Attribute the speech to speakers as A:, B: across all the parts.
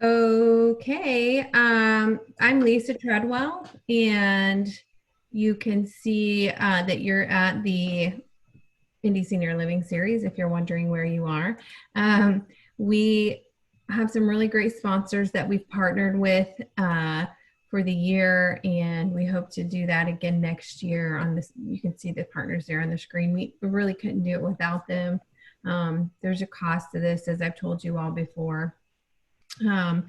A: Okay, I'm Lisa Treadwell, and you can see that you're at the Indy Senior Living Series if you're wondering where you are. We have some really great sponsors that we've partnered with for the year, and we hope to do that again next year. On this, you can see the partners there on the screen. We really couldn't do it without them. There's a cost to this, as I've told you all before. We're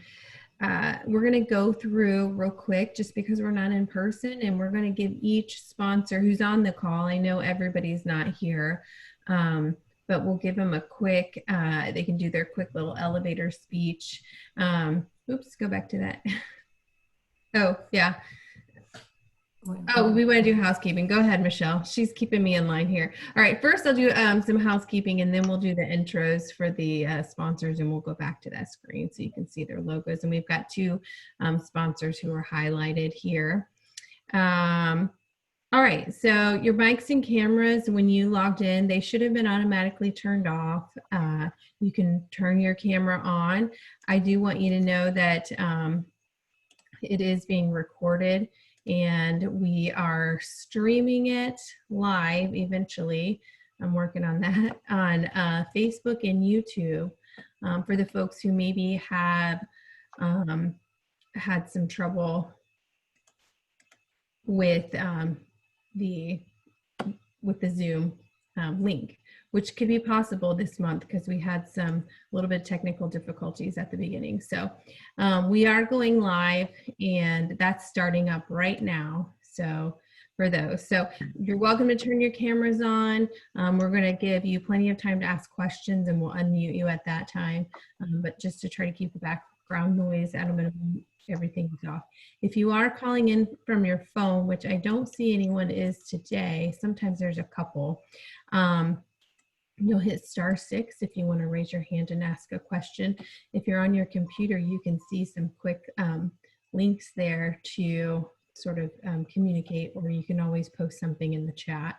A: going to go through real quick just because we're not in person, and we're going to give each sponsor who's on the call. I know everybody's not here, but we'll give them a quick, they can do their quick little elevator speech. Oops, go back to that. Oh, yeah. Oh, we want to do housekeeping. Go ahead, Michelle. She's keeping me in line here. All right, first I'll do some housekeeping, and then we'll do the intros for the sponsors, and we'll go back to that screen so you can see their logos. And we've got two sponsors who are highlighted here. All right, so your mics and cameras, when you logged in, they should have been automatically turned off. You can turn your camera on. I do want you to know that it is being recorded, and we are streaming it live eventually. I'm working on that on Facebook and YouTube for the folks who maybe have had some trouble with the Zoom link, which could be possible this month because we had a little bit of technical difficulties at the beginning. So we are going live, and that's starting up right now. So for those, so you're welcome to turn your cameras on. We're going to give you plenty of time to ask questions, and we'll unmute you at that time. But just to try to keep the background noise at a minimum, everything's off. If you are calling in from your phone, which I don't see anyone is today, sometimes there's a couple. You'll hit *6 if you want to raise your hand and ask a question. If you're on your computer, you can see some quick links there to sort of communicate, or you can always post something in the chat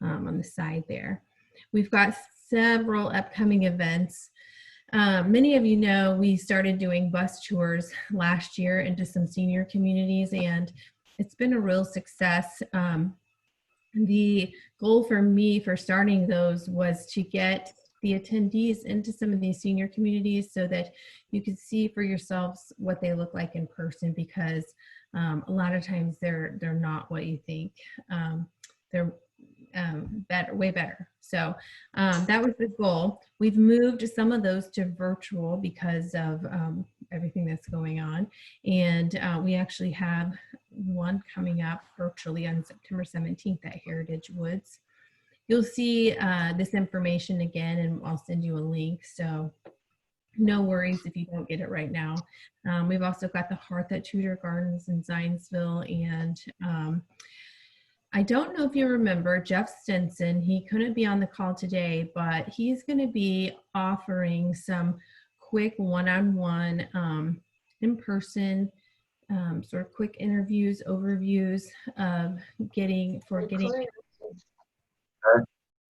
A: on the side there. We've got several upcoming events. Many of you know we started doing bus tours last year into some senior communities, and it's been a real success. The goal for me for starting those was to get the attendees into some of these senior communities so that you could see for yourselves what they look like in person, because a lot of times they're not what you think. They're better, way better. So that was the goal. We've moved some of those to virtual because of everything that's going on. And we actually have one coming up virtually on September 17th at Heritage Woods. You'll see this information again, and I'll send you a link. So no worries if you don't get it right now. We've also got the Hearth at Tudor Gardens in Zionsville, and I don't know if you remember Jeff Stinson. He couldn't be on the call today, but he's going to be offering some quick one-on-one in-person sort of quick interviews, overviews of getting.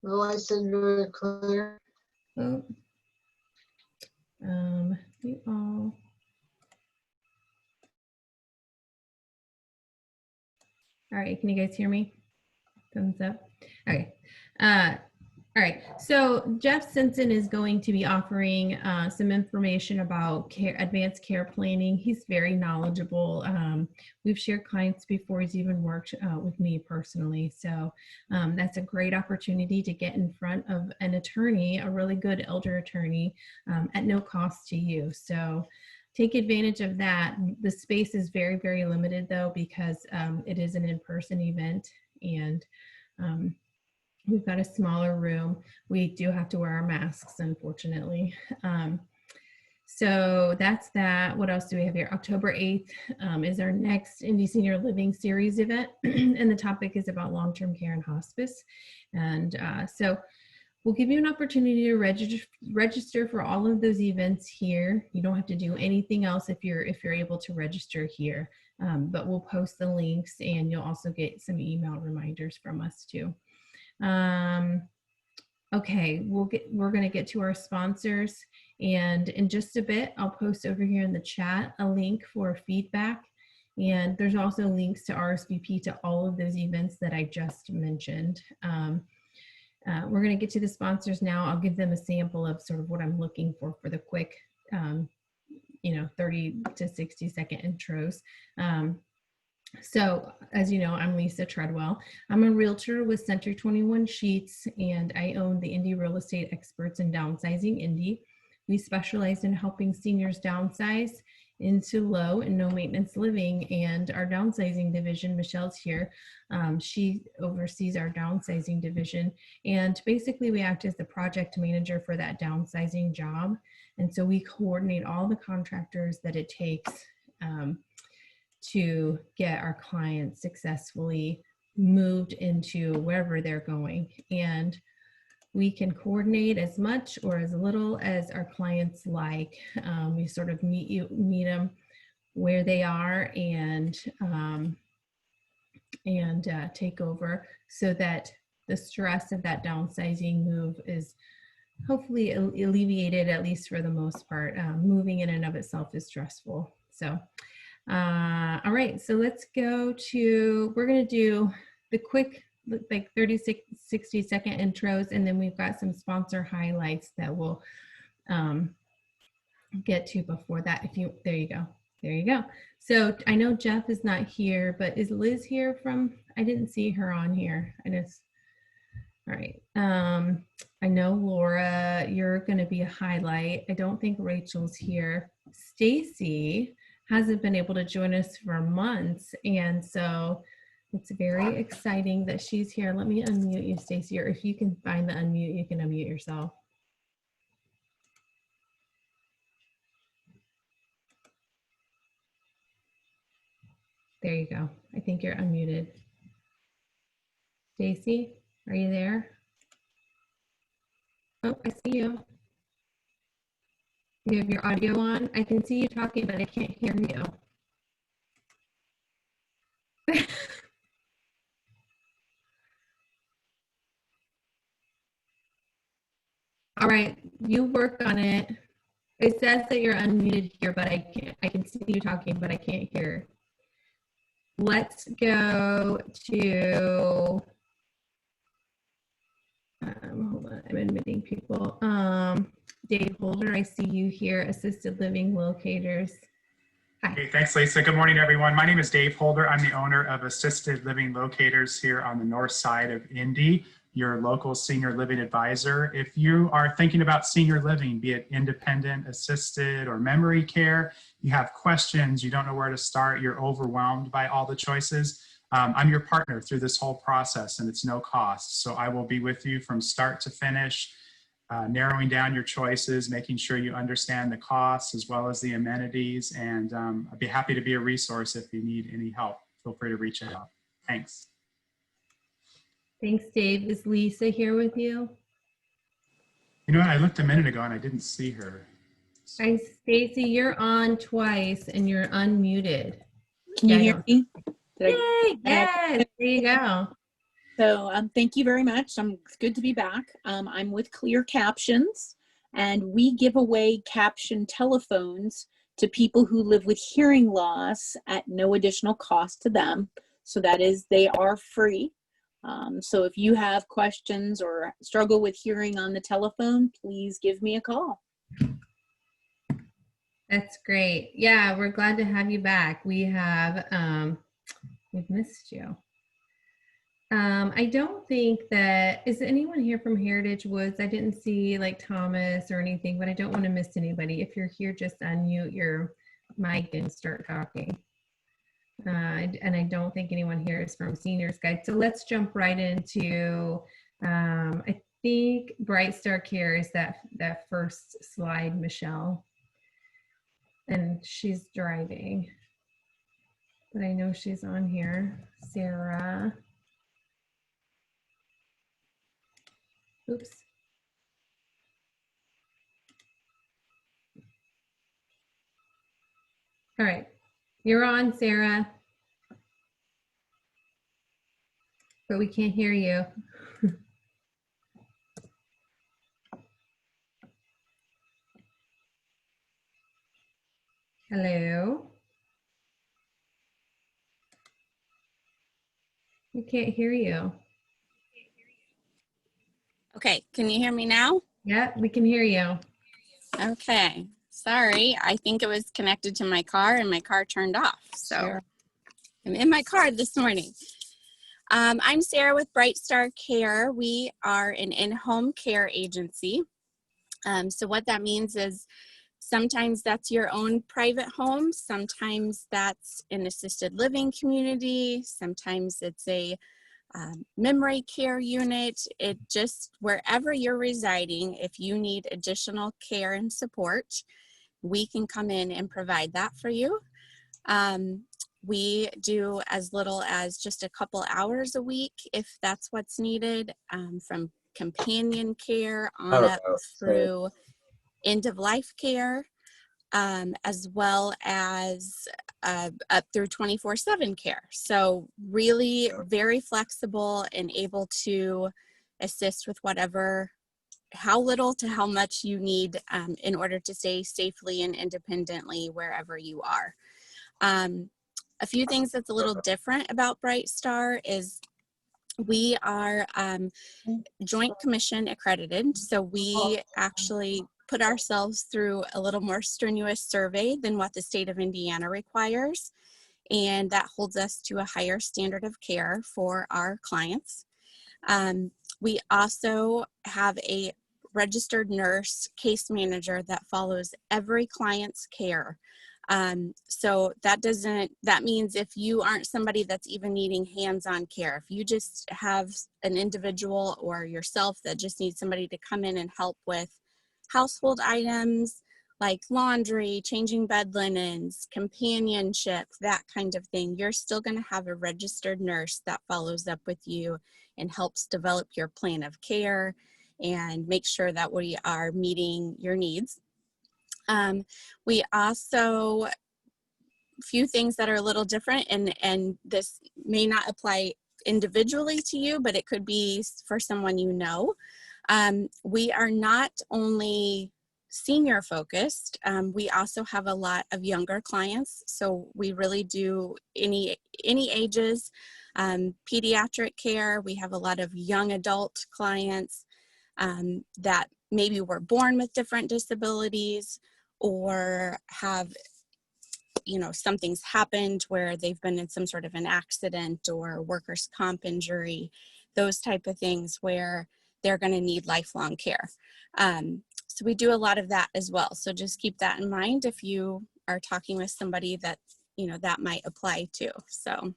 B: Will I send very clear?
A: Oh, you all. All right, can you guys hear me? Thumbs up. Okay. All right, so Jeff Simpson is going to be offering some information about advanced care planning. He's very knowledgeable. We've shared clients before. He's even worked with me personally. So that's a great opportunity to get in front of an attorney, a really good elder attorney, at no cost to you. So take advantage of that. The space is very, very limited though, because it is an in-person event, and we've got a smaller room. We do have to wear our masks, unfortunately. So that's that. What else do we have here? October 8th is our next Indy Senior Living Series event, and the topic is about long-term care and hospice. And so we'll give you an opportunity to register for all of those events here. You don't have to do anything else if you're able to register here, but we'll post the links, and you'll also get some email reminders from us too. Okay, we're going to get to our sponsors, And in just a bit, I'll post over here in the chat a link for feedback. And there's also links to RSVP to all of those events that I just mentioned. We're going to get to the sponsors now. I'll give them a sample of sort of what I'm looking for the quick, 30 to 60 second intros. So as you know, I'm Lisa Treadwell. I'm a realtor with Center 21 Sheets, and I own the Indy Real Estate Experts in Downsizing Indy. We specialize in helping seniors downsize into low and no maintenance living, and our downsizing division, Michelle's here, she oversees our downsizing division, and basically we act as the project manager for that downsizing job. And so we coordinate all the contractors that it takes to get our clients successfully moved into wherever they're going. And we can coordinate as much or as little as our clients like. We sort of meet them where they are and take over so that the stress of that downsizing move is hopefully alleviated, at least for the most part. Moving in and of itself is stressful. So, all right, so let's go to, we're going to do the quick, like 30, 60 second intros, and then we've got some sponsor highlights that we'll get to before that. There you go. So I know Jeff is not here, but is Liz here I didn't see her on here. All right. I know Laura, you're going to be a highlight. I don't think Rachel's here. Stacy hasn't been able to join us for months, and so it's very exciting that she's here. Let me unmute you, Stacy, or if you can find the unmute, you can unmute yourself. There you go. I think you're unmuted. Stacy, are you there? Oh, I see you. You have your audio on. I can see you talking, but I can't hear you. All right, you work on it. It says that you're unmuted here, but I can see you talking, but I can't hear. Let's go to, hold on, I'm admitting people. Dave Holder, I see you here, Assisted Living Locators. Hi.
C: Hey, thanks, Lisa. Good morning, everyone. My name is Dave Holder. I'm the owner of Assisted Living Locators here on the north side of Indy, your local senior living advisor. If you are thinking about senior living, be it independent, assisted, or memory care, you have questions, you don't know where to start, you're overwhelmed by all the choices, I'm your partner through this whole process, and it's no cost. So I will be with you from start to finish, narrowing down your choices, making sure you understand the costs as well as the amenities, and I'd be happy to be a resource if you need any help. Feel free to reach out. Thanks.
A: Thanks, Dave. Is Lisa here with you?
C: You know what? I looked a minute ago and I didn't see her.
A: Hi, Stacy. You're on twice and you're unmuted.
D: Can you hear me?
A: Yay! Yes, there you go.
D: So thank you very much. It's good to be back. I'm with Clear Captions, and we give away caption telephones to people who live with hearing loss at no additional cost to them. So that is, they are free. So if you have questions or struggle with hearing on the telephone, please give me a call.
A: That's great. Yeah, we're glad to have you back. We have, we've missed you. I don't think that, is anyone here from Heritage Woods? I didn't see like Thomas or anything, but I don't want to miss anybody. If you're here, just unmute your mic and start talking. And I don't think anyone here is from Seniors Guide. So let's jump right into, I think Bright Star Care is that first slide, Michelle. And she's driving, but I know she's on here. Sarah. Oops. All right, you're on, Sarah, but we can't hear you. Hello. We can't hear you.
E: Okay, can you hear me now?
A: Yeah, we can hear you.
E: Okay, sorry. I think it was connected to my car and my car turned off. So
A: Sure.
E: I'm in my car this morning. I'm Sarah with Bright Star Care. We are an in-home care agency. So what that means is sometimes that's your own private home. Sometimes that's an assisted living community. Sometimes it's a memory care unit. It just, wherever you're residing, if you need additional care and support, we can come in and provide that for you. We do as little as just a couple hours a week if that's what's needed, from companion care on up through end of life care, as well as up through 24/7 care. So really very flexible and able to assist with whatever, how little to how much you need in order to stay safely and independently wherever you are. A few things that's a little different about Bright Star is we are Joint Commission accredited. So we actually put ourselves through a little more strenuous survey than what the state of Indiana requires. And that holds us to a higher standard of care for our clients. We also have a registered nurse case manager that follows every client's care. So that means if you aren't somebody that's even needing hands-on care, if you just have an individual or yourself that just needs somebody to come in and help with household items like laundry, changing bed linens, companionship, that kind of thing, you're still going to have a registered nurse that follows up with you and helps develop your plan of care and make sure that we are meeting your needs. We also, few things that are a little different, and this may not apply individually to you, but it could be for someone you know. We are not only senior focused, we also have a lot of younger clients. So we really do any ages, pediatric care. We have a lot of young adult clients that maybe were born with different disabilities or have, something's happened where they've been in some sort of an accident or workers' comp injury, those type of things where they're going to need lifelong care. So we do a lot of that as well. So just keep that in mind if you are talking with somebody that, that might apply to. So,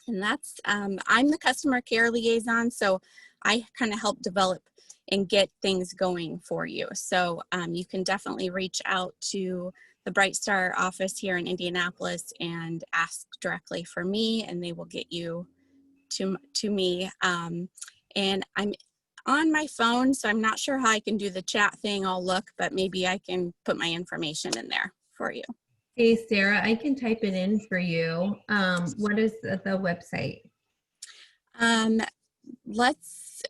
E: and that's, I'm the customer care liaison. So I kind of help develop and get things going for you. So you can definitely reach out to the Bright Star office here in Indianapolis and ask directly for me, and they will get you to me. And I'm on my phone, so I'm not sure how I can do the chat thing. I'll look, but maybe I can put my information in there for you.
A: Hey, Sarah, I can type it in for you. What is the website?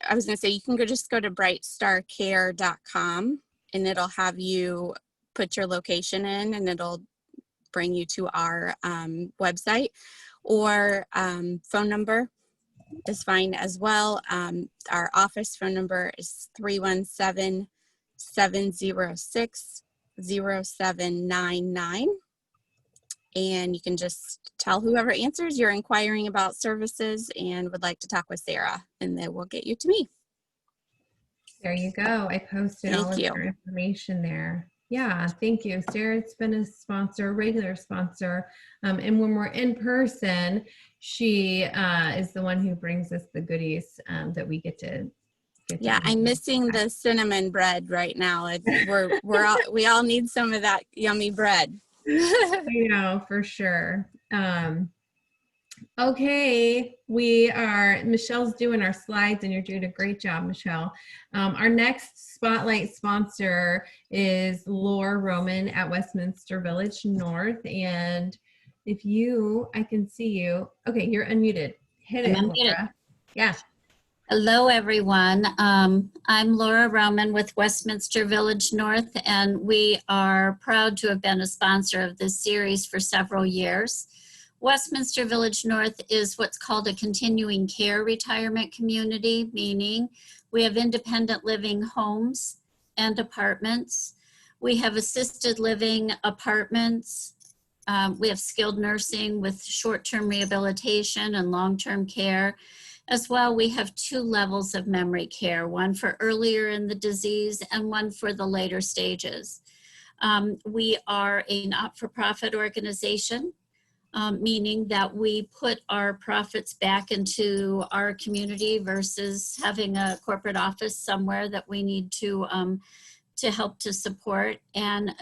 E: I was going to say, you can just go to brightstarcare.com and it'll have you put your location in and it'll bring you to our website, or phone number is fine as well. Our office phone number is 317-706-0799. And you can just tell whoever answers you're inquiring about services and would like to talk with Sarah, and then we'll get you to me.
A: There you go. I posted all of your information there. Yeah, thank you. Sarah's been a sponsor, a regular sponsor. And when we're in person, she is the one who brings us the goodies that we get to
E: Yeah, I'm missing the cinnamon bread right now. We all need some of that yummy bread.
A: I know, for sure. Okay, Michelle's doing our slides and you're doing a great job, Michelle. Our next spotlight sponsor is Laura Roman at Westminster Village North. And I can see you. Okay, you're unmuted. Hit it, Laura. Yeah.
F: Hello, everyone. I'm Laura Roman with Westminster Village North, and we are proud to have been a sponsor of this series for several years. Westminster Village North is what's called a continuing care retirement community, meaning we have independent living homes and apartments. We have assisted living apartments. We have skilled nursing with short-term rehabilitation and long-term care. As well, we have 2 levels of memory care, one for earlier in the disease and one for the later stages. We are a not-for-profit organization, meaning that we put our profits back into our community versus having a corporate office somewhere that we need to help to support. And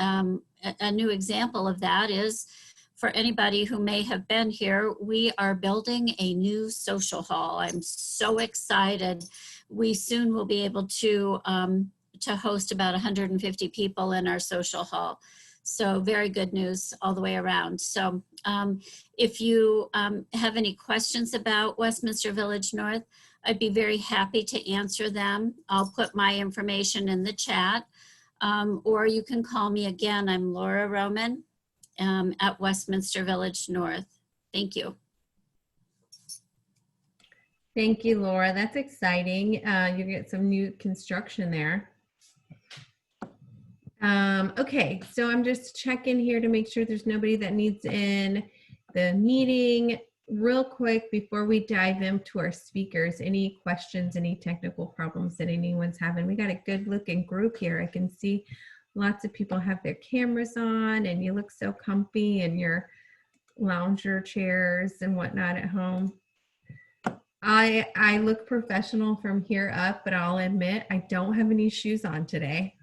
F: a new example of that is, for anybody who may have been here, we are building a new social hall. I'm so excited. We soon will be able to host about 150 people in our social hall. So very good news all the way around. So if you have any questions about Westminster Village North, I'd be very happy to answer them. I'll put my information in the chat, or you can call me again. I'm Laura Roman at Westminster Village North. Thank you.
A: Thank you, Laura. That's exciting. You get some new construction there. Okay, so I'm just checking here to make sure there's nobody that needs in the meeting. Real quick, before we dive into our speakers, any questions, any technical problems that anyone's having? We got a good looking group here. I can see lots of people have their cameras on, and you look so comfy in your lounger chairs and whatnot at home. I look professional from here up, but I'll admit I don't have any shoes on today.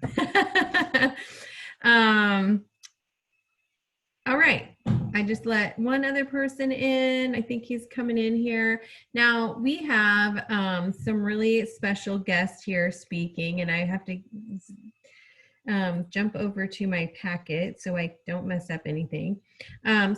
A: All right, I just let one other person in. I think he's coming in here. Now we have some really special guests here speaking, and I have to jump over to my packet so I don't mess up anything.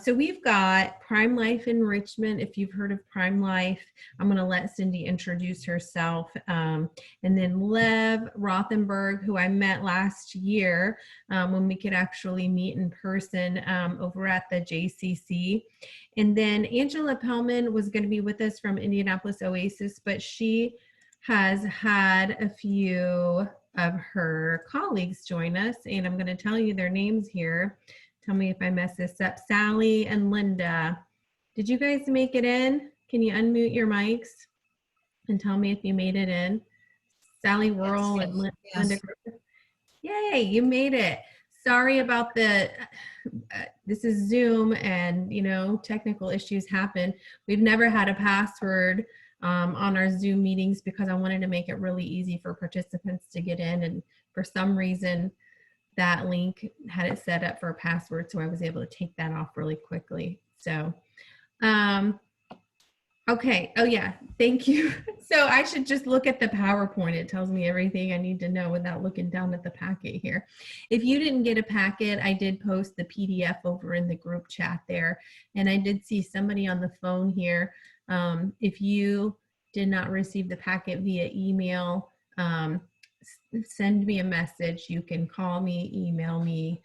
A: So we've got PrimeLife Enrichment. If you've heard of PrimeLife, I'm going to let Cindy introduce herself. And then Lev Rothenberg, who I met last year when we could actually meet in person over at the JCC. And then Angela Pellman was going to be with us from Indianapolis Oasis, but she has had a few of her colleagues join us, and I'm going to tell you their names here. Tell me if I mess this up. Sally and Linda. Did you guys make it in? Can you unmute your mics and tell me if you made it in? Sally Worrell and Linda. Griffith. Yay, you made it. Sorry about the, this is Zoom, and you know, technical issues happen. We've never had a password on our Zoom meetings because I wanted to make it really easy for participants to get in, and for some reason that link had it set up for a password, so I was able to take that off really quickly. So okay, oh yeah, thank you. So I should just look at the PowerPoint. It tells me everything I need to know without looking down at the packet here. If you didn't get a packet, I did post the PDF over in the group chat there, and I did see somebody on the phone here. If you did not receive the packet via email, send me a message. You can call me, email me,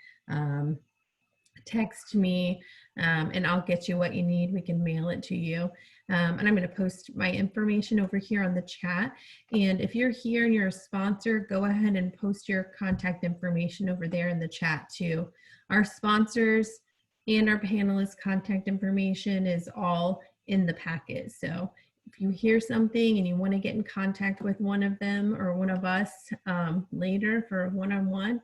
A: text me, and I'll get you what you need. We can mail it to you. And I'm going to post my information over here on the chat. And if you're here and you're a sponsor, go ahead and post your contact information over there in the chat too. Our sponsors and our panelists' contact information is all in the packet. So if you hear something and you want to get in contact with one of them or one of us later for a one-on-one,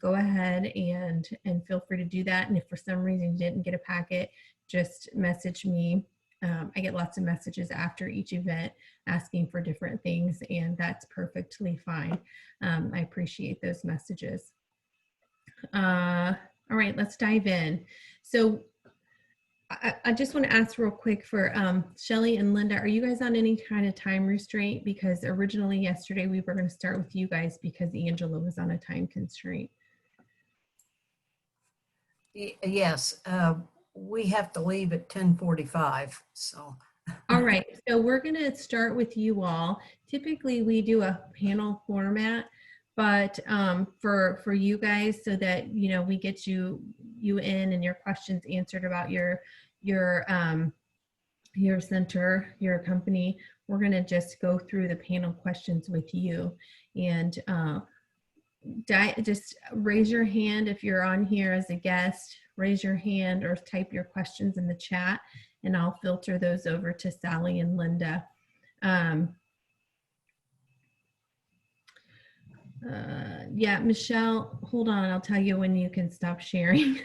A: go ahead and feel free to do that. And if for some reason you didn't get a packet, just message me. I get lots of messages after each event asking for different things, and that's perfectly fine. I appreciate those messages. All right, let's dive in. So I just want to ask real quick for Shelly and Linda, are you guys on any kind of time restraint? Because originally yesterday we were going to start with you guys because Angela was on a time constraint.
G: Yes, we have to leave at 10:45, so
A: All right, so we're going to start with you all. Typically, we do a panel format, but for you guys, so that we get you in and your questions answered about your center, your company. We're going to just go through the panel questions with you, and just raise your hand if you're on here as a guest. Raise your hand or type your questions in the chat, and I'll filter those over to Sally and Linda. Yeah, Michelle, hold on. I'll tell you when you can stop sharing.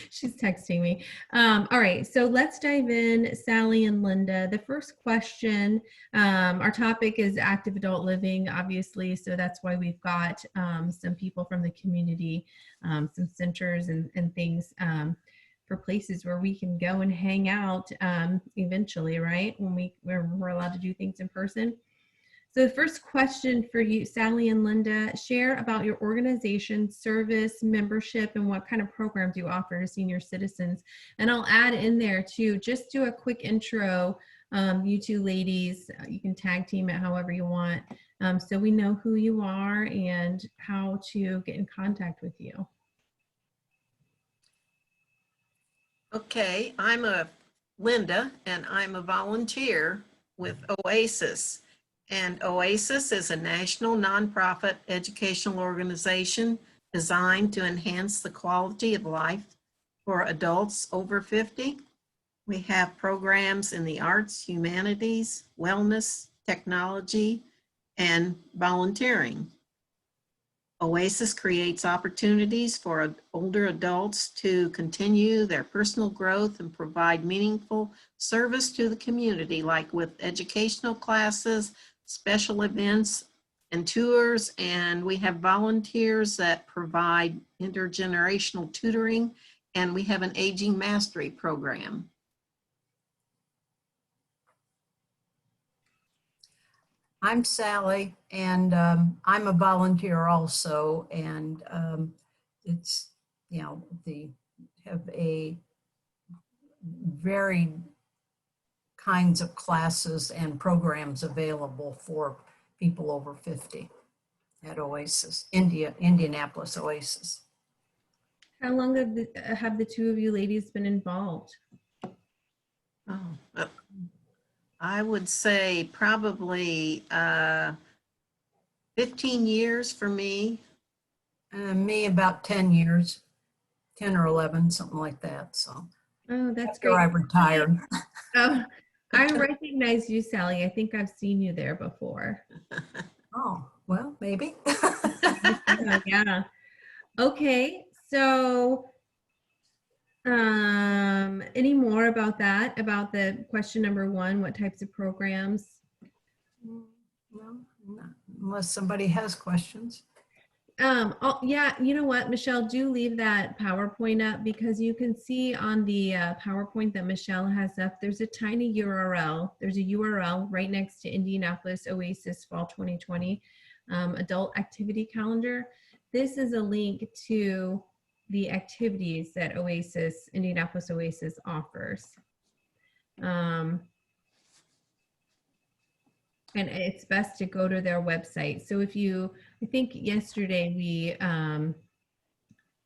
A: She's texting me. All right, so let's dive in, Sally and Linda. The first question, our topic is active adult living, obviously, so that's why we've got some people from the community, some centers and things for places where we can go and hang out eventually, right? When we're allowed to do things in person. So the first question for you, Sally and Linda, share about your organization, service, membership, and what kind of programs you offer to senior citizens. And I'll add in there too, just do a quick intro. You two ladies, you can tag team it however you want, so we know who you are and how to get in contact with you.
G: Okay, I'm Linda, and I'm a volunteer with Oasis. And Oasis is a national nonprofit educational organization designed to enhance the quality of life for adults over 50. We have programs in the arts, humanities, wellness, technology, and volunteering. Oasis creates opportunities for older adults to continue their personal growth and provide meaningful service to the community, like with educational classes, special events and tours, and we have volunteers that provide intergenerational tutoring, and we have an aging mastery program.
H: I'm Sally, and I'm a volunteer also, and it's, they have a very kinds of classes and programs available for people over 50 at Oasis, Indianapolis Oasis.
A: How long have the two of you ladies been involved?
G: Oh, I would say probably 15 years for me.
H: Me about 10 years, 10 or 11, something like that. So
A: Oh, that's
H: after
A: great.
H: I retired.
A: Oh, I recognize you, Sally. I think I've seen you there before.
H: Oh, well, maybe.
A: Yeah. Okay. So, any more about that? About the question number one, what types of programs?
H: No, unless somebody has questions.
A: Oh, yeah, you know what, Michelle, do leave that PowerPoint up, because you can see on the PowerPoint that Michelle has up, there's a tiny URL. There's a URL right next to Indianapolis Oasis Fall 2020 Adult Activity Calendar. This is a link to the activities that Oasis, Indianapolis Oasis offers. And it's best to go to their website. So if you, I think yesterday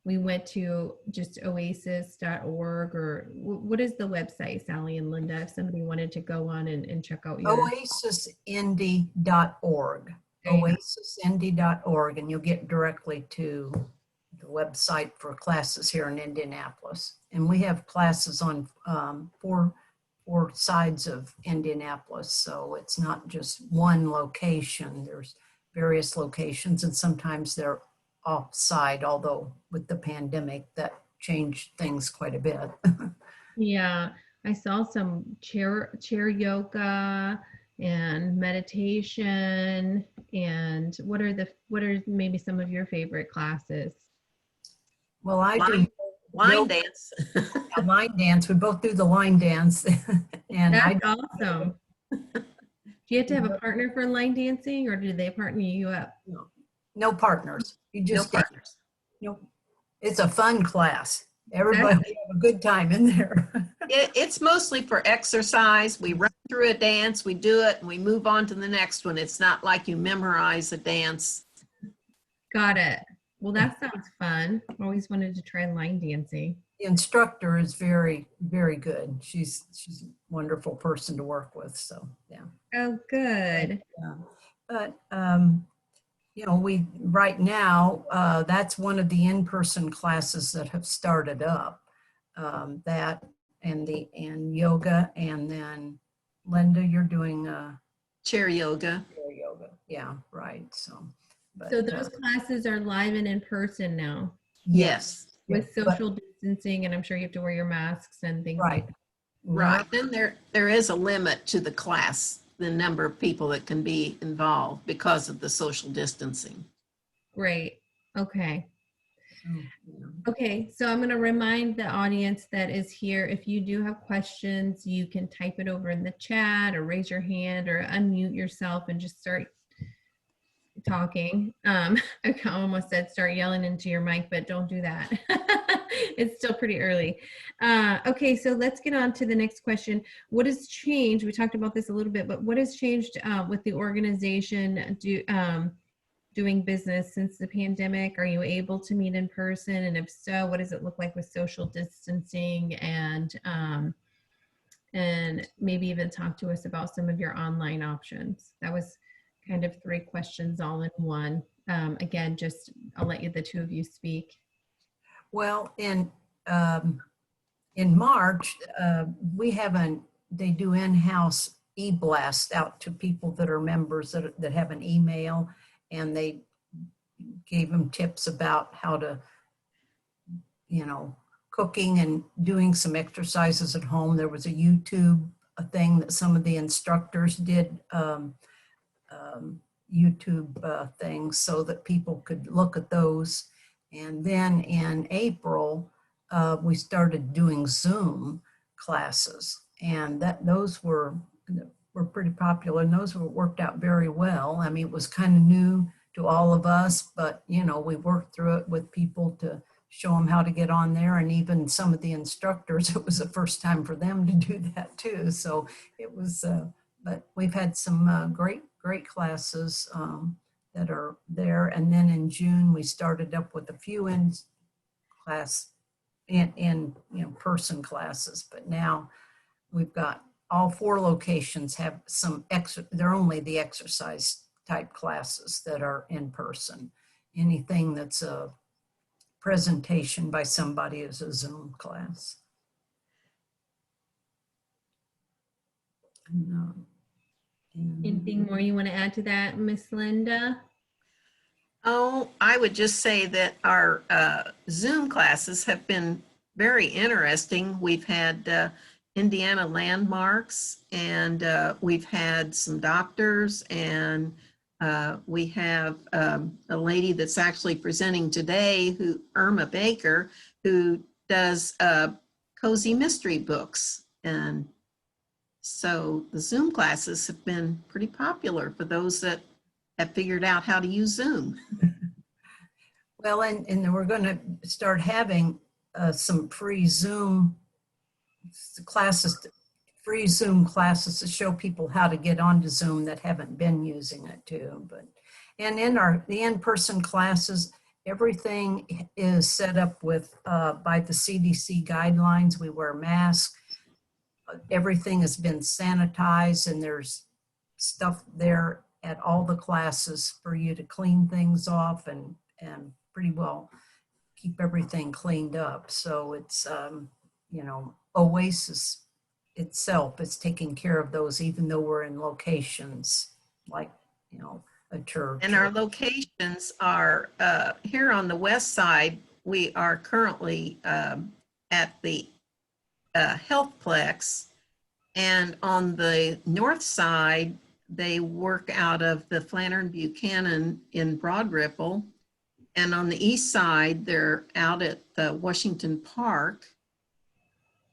A: we went to just oasis.org, or what is the website, Sally and Linda, if somebody wanted to go on and check out your
H: oasisindy.org. Oasisindy.org, and you'll get directly to the website for classes here in Indianapolis. And we have classes on four sides of Indianapolis, so it's not just one location. There's various locations, and sometimes they're off-site, although with the pandemic that changed things quite a bit.
A: Yeah, I saw some chair yoga and meditation. And what are maybe some of your favorite classes?
H: Well, I do
G: line dance.
H: line dance. We both do the line dance. And
A: that's awesome. Do you have to have a partner for line dancing, or do they partner you up?
H: No partners. You just
G: No partners.
H: It's a fun class. Everybody have a good time in there.
G: It's mostly for exercise. We run through a dance, we do it, and we move on to the next one. It's not like you memorize a dance.
A: Got it. Well, that sounds fun. Always wanted to try line dancing.
H: The instructor is very, very good. She's a wonderful person to work with. So yeah.
A: Oh, good.
H: Yeah. But you know, we right now that's one of the in-person classes that have started up. That and yoga, and then Linda, you're doing
G: Chair yoga.
H: chair yoga. Yeah, right. So. But,
A: So those classes are live and in person now
G: Yes.
A: with
H: Yeah, but-
A: social distancing, and I'm sure you have to wear your masks and things
H: Right.
A: like that.
G: Right. Then there is a limit to the class, the number of people that can be involved because of the social distancing.
A: Great. Okay.
H: Yeah.
A: Okay, so I'm going to remind the audience that is here, if you do have questions, you can type it over in the chat or raise your hand or unmute yourself and just start talking. I almost said start yelling into your mic, but don't do that. It's still pretty early. Okay, so let's get on to the next question. What has changed? We talked about this a little bit, but what has changed with the organization doing business since the pandemic? Are you able to meet in person? And if so, what does it look like with social distancing? And maybe even talk to us about some of your online options. That was kind of 3 questions all in one. Again, just I'll let the two of you speak.
H: Well, in March, they do in-house e-blast out to people that are members that have an email, and they gave them tips about how to, you know, cooking and doing some exercises at home. There was a YouTube thing that some of the instructors did, YouTube things so that people could look at those. And then in April, we started doing Zoom classes, and those were pretty popular, and those worked out very well. I mean, it was kind of new to all of us, but you know, we worked through it with people to show them how to get on there, and even some of the instructors, it was the first time for them to do that too. So it was, but we've had some great classes that are there. And then in June, we started up with a few in person classes, but now we've got all 4 locations have some they're only the exercise type classes that are in person. Anything that's a presentation by somebody is a Zoom class.
A: Anything more you want to add to that, Miss Linda?
G: Oh, I would just say that our Zoom classes have been very interesting. We've had Indiana landmarks, and we've had some doctors, and we have a lady that's actually presenting today, Irma Baker, who does cozy mystery books. And so the Zoom classes have been pretty popular for those that have figured out how to use Zoom.
H: Well, and we're going to start having some free Zoom classes to show people how to get onto Zoom that haven't been using it too. But and in the in-person classes, everything is set up with by the CDC guidelines. We wear masks. Everything has been sanitized, and there's stuff there at all the classes for you to clean things off and pretty well keep everything cleaned up. So it's, you know, Oasis itself is taking care of those, even though we're in locations like, you know, a church.
G: And our locations are here on the west side. We are currently at the Healthplex, and on the north side, they work out of the Flannery Buchanan in Broad Ripple. And on the east side, they're out at the Washington Park.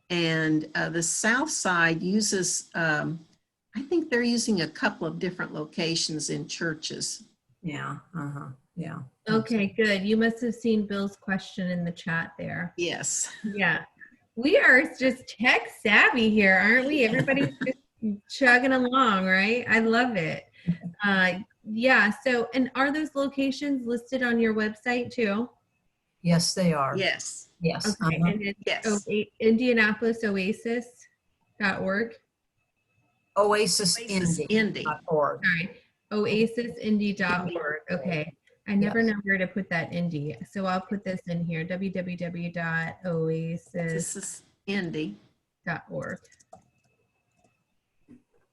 G: And the south side uses, I think they're using a couple of different locations in churches.
H: Yeah, yeah.
A: Okay, good. You must have seen Bill's question in the chat there.
G: Yes.
A: Yeah. We are just tech savvy here, aren't we? Everybody's just chugging along, right? I love it. Yeah, so, and are those locations listed on your website too?
H: Yes, they are.
G: Yes,
H: Yes.
A: Okay, and it's
G: yes.
A: Indianapolis Oasis.org.
H: Oasis
G: Oasis Indy.
H: Indy.org.
A: Sorry, oasisindy.org. Okay, I never know where to put that Indy, so I'll put this in here, www.oasis.org.
G: This is Indy.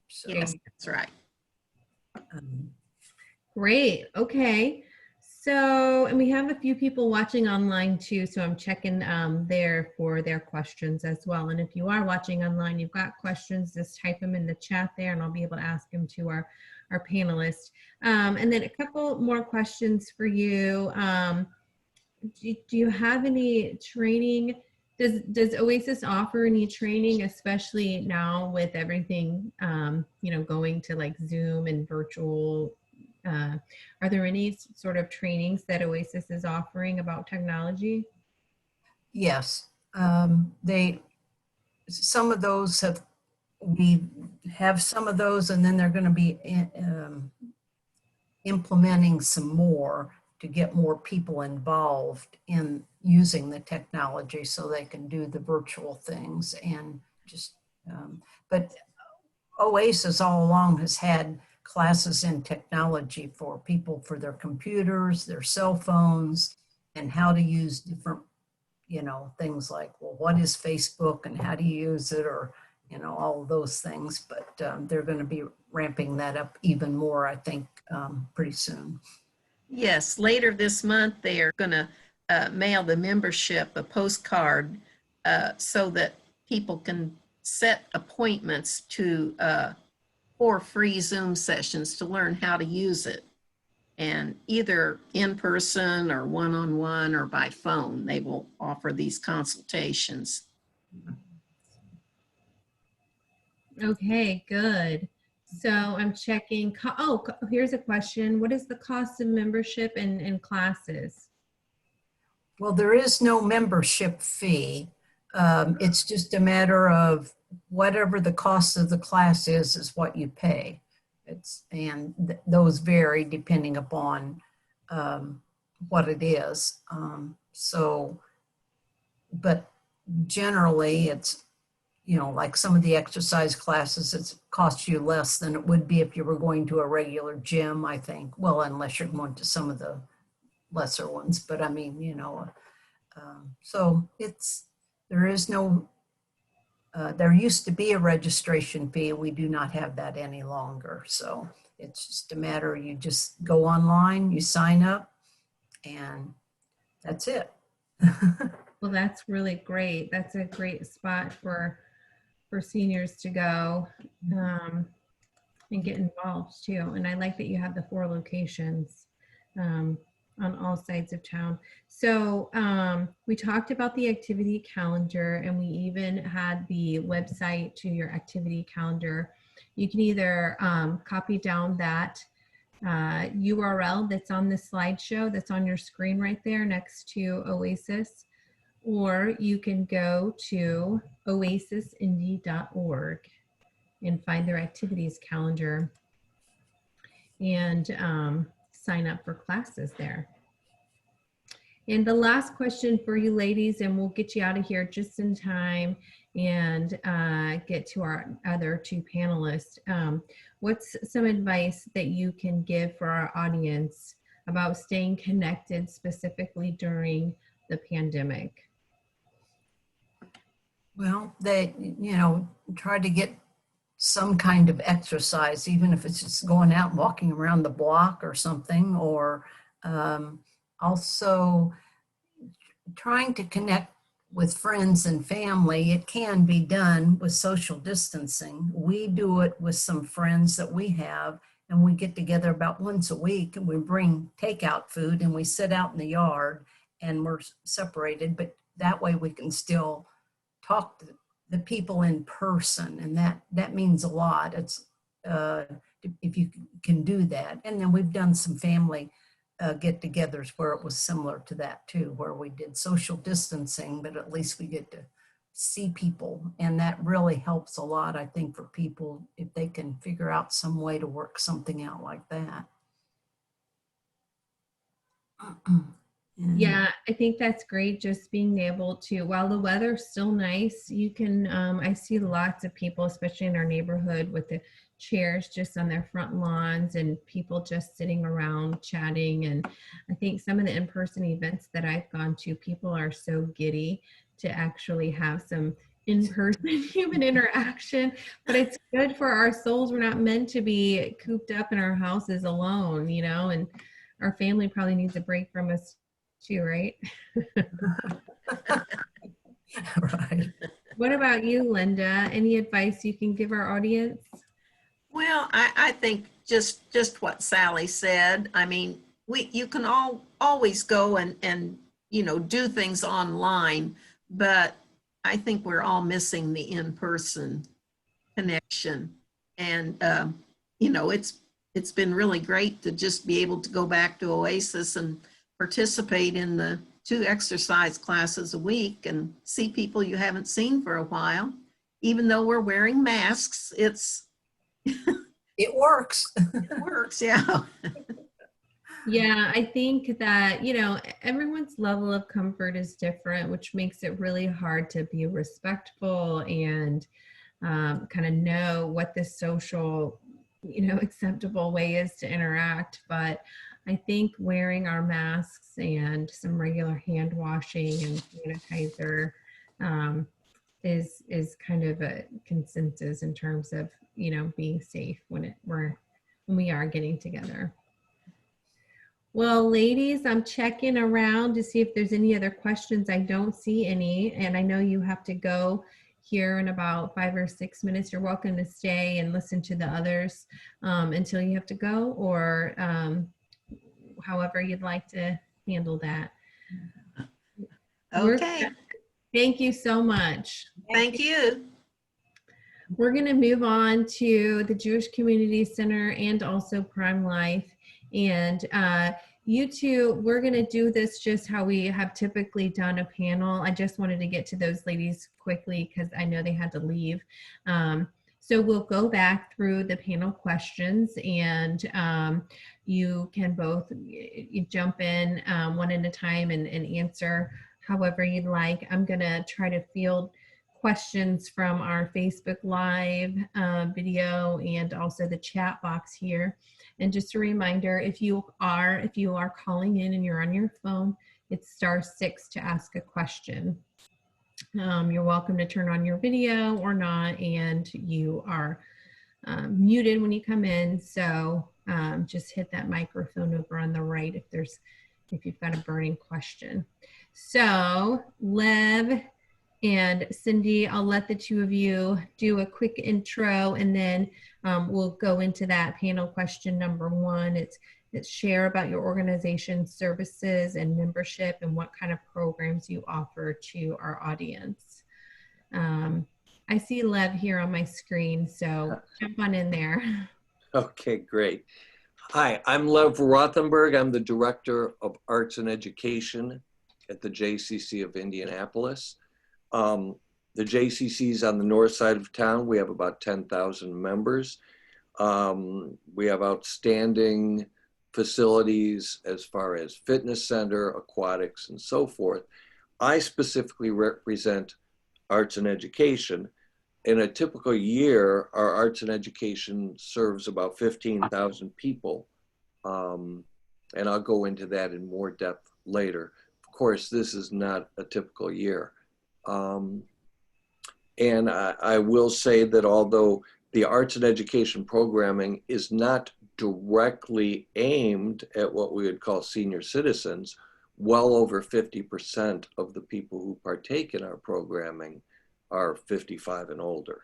H: So,
G: Yes, that's right.
A: Great. Okay. So, and we have a few people watching online too, so I'm checking there for their questions as well. And if you are watching online, you've got questions, just type them in the chat there and I'll be able to ask them to our panelists. And then a couple more questions for you. Do you have any training? Does Oasis offer any training, especially now with everything, going to like Zoom and virtual? Are there any sort of trainings that Oasis is offering about technology?
H: yes, some of those we have some of those, and then they're going to be implementing some more to get more people involved in using the technology so they can do the virtual things. And just, but Oasis all along has had classes in technology for people for their computers, their cell phones, and how to use different, things like, well, what is Facebook and how do you use it, or, all of those things. But they're going to be ramping that up even more, I think, pretty soon.
G: Yes, later this month, they are going to mail the membership a postcard so that people can set appointments for free Zoom sessions to learn how to use it. And either in person or one-on-one or by phone, they will offer these consultations.
A: Okay, good. So I'm checking. Here's a question. What is the cost of membership in classes?
H: Well, there is no membership fee. It's just a matter of whatever the cost of the class is what you pay. Those vary depending upon what it is. But generally it's, like some of the exercise classes, it costs you less than it would be if you were going to a regular gym, I think. Well, unless you're going to some of the lesser ones, but I mean, so there is no, there used to be a registration fee. We do not have that any longer. So it's just a matter, you just go online, you sign up, and that's it.
A: Well, that's really great. That's a great spot for seniors to go and get involved too. And I like that you have the 4 locations on all sides of town. So we talked about the activity calendar, and we even had the website to your activity calendar. You can either copy down that URL that's on the slideshow that's on your screen right there next to Oasis, or you can go to oasisindy.org and find their activities calendar and sign up for classes there. And the last question for you ladies, and we'll get you out of here just in time and get to our other 2 panelists. What's some advice that you can give for our audience about staying connected specifically during the pandemic?
H: Well, they, try to get some kind of exercise, even if it's just going out and walking around the block or something, or also trying to connect with friends and family. It can be done with social distancing. We do it with some friends that we have, and we get together about once a week, and we bring takeout food and we sit out in the yard and we're separated, but that way we can still talk to the people in person, and that means a lot. It's if you can do that. And then we've done some family get-togethers where it was similar to that too, where we did social distancing, but at least we get to see people. And that really helps a lot, I think, for people if they can figure out some way to work something out like that.
A: Yeah, I think that's great. Just being able to, while the weather's still nice, you can, I see lots of people, especially in our neighborhood, with the chairs just on their front lawns and people just sitting around chatting. And I think some of the in-person events that I've gone to, people are so giddy to actually have some in-person human interaction, but it's good for our souls. We're not meant to be cooped up in our houses alone, you know, and our family probably needs a break from us too, right?
H: Right.
A: What about you, Linda? Any advice you can give our audience?
G: Well, I think just what Sally said. I mean, you can always go and you know, do things online, but I think we're all missing the in-person connection. And you know, it's been really great to just be able to go back to Oasis and participate in the 2 exercise classes a week and see people you haven't seen for a while. Even though we're wearing masks, it
H: works.
G: it works, yeah.
A: Yeah, I think that, you know, everyone's level of comfort is different, which makes it really hard to be respectful and kind of know what the social, you know, acceptable way is to interact. But I think wearing our masks and some regular hand washing and sanitizer is kind of a consensus in terms of, you know, being safe when we are getting together. Well, ladies, I'm checking around to see if there's any other questions. I don't see any, and I know you have to go here in about 5 or 6 minutes. You're welcome to stay and listen to the others until you have to go, or however you'd like to handle that.
G: Okay.
A: Thank you so much.
G: Thank you.
A: We're going to move on to the Jewish Community Center and also PrimeLife. And you two, we're going to do this just how we have typically done a panel. I just wanted to get to those ladies quickly because I know they had to leave. So we'll go back through the panel questions, and you can both jump in one at a time and answer however you'd like. I'm going to try to field questions from our Facebook Live video and also the chat box here. And just a reminder, if you are calling in and you're on your phone, it's *6 to ask a question. You're welcome to turn on your video or not, and you are muted when you come in. So just hit that microphone over on the right if you've got a burning question. So Lev and Cindy, I'll let the two of you do a quick intro, and then we'll go into that panel question number 1. It's share about your organization's services and membership and what kind of programs you offer to our audience. I see Lev here on my screen, so jump on in there.
I: Okay, great. Hi, I'm Lev Rothenberg. I'm the Director of Arts and Education at the JCC of Indianapolis. The JCC is on the north side of town. We have about 10,000 members. We have outstanding facilities as far as fitness center, aquatics, and so forth. I specifically represent arts and education. In a typical year, our arts and education serves about 15,000 people. And I'll go into that in more depth later. Of course, this is not a typical year. And I will say that although the arts and education programming is not directly aimed at what we would call senior citizens, well over 50% of the people who partake in our programming are 55 and older.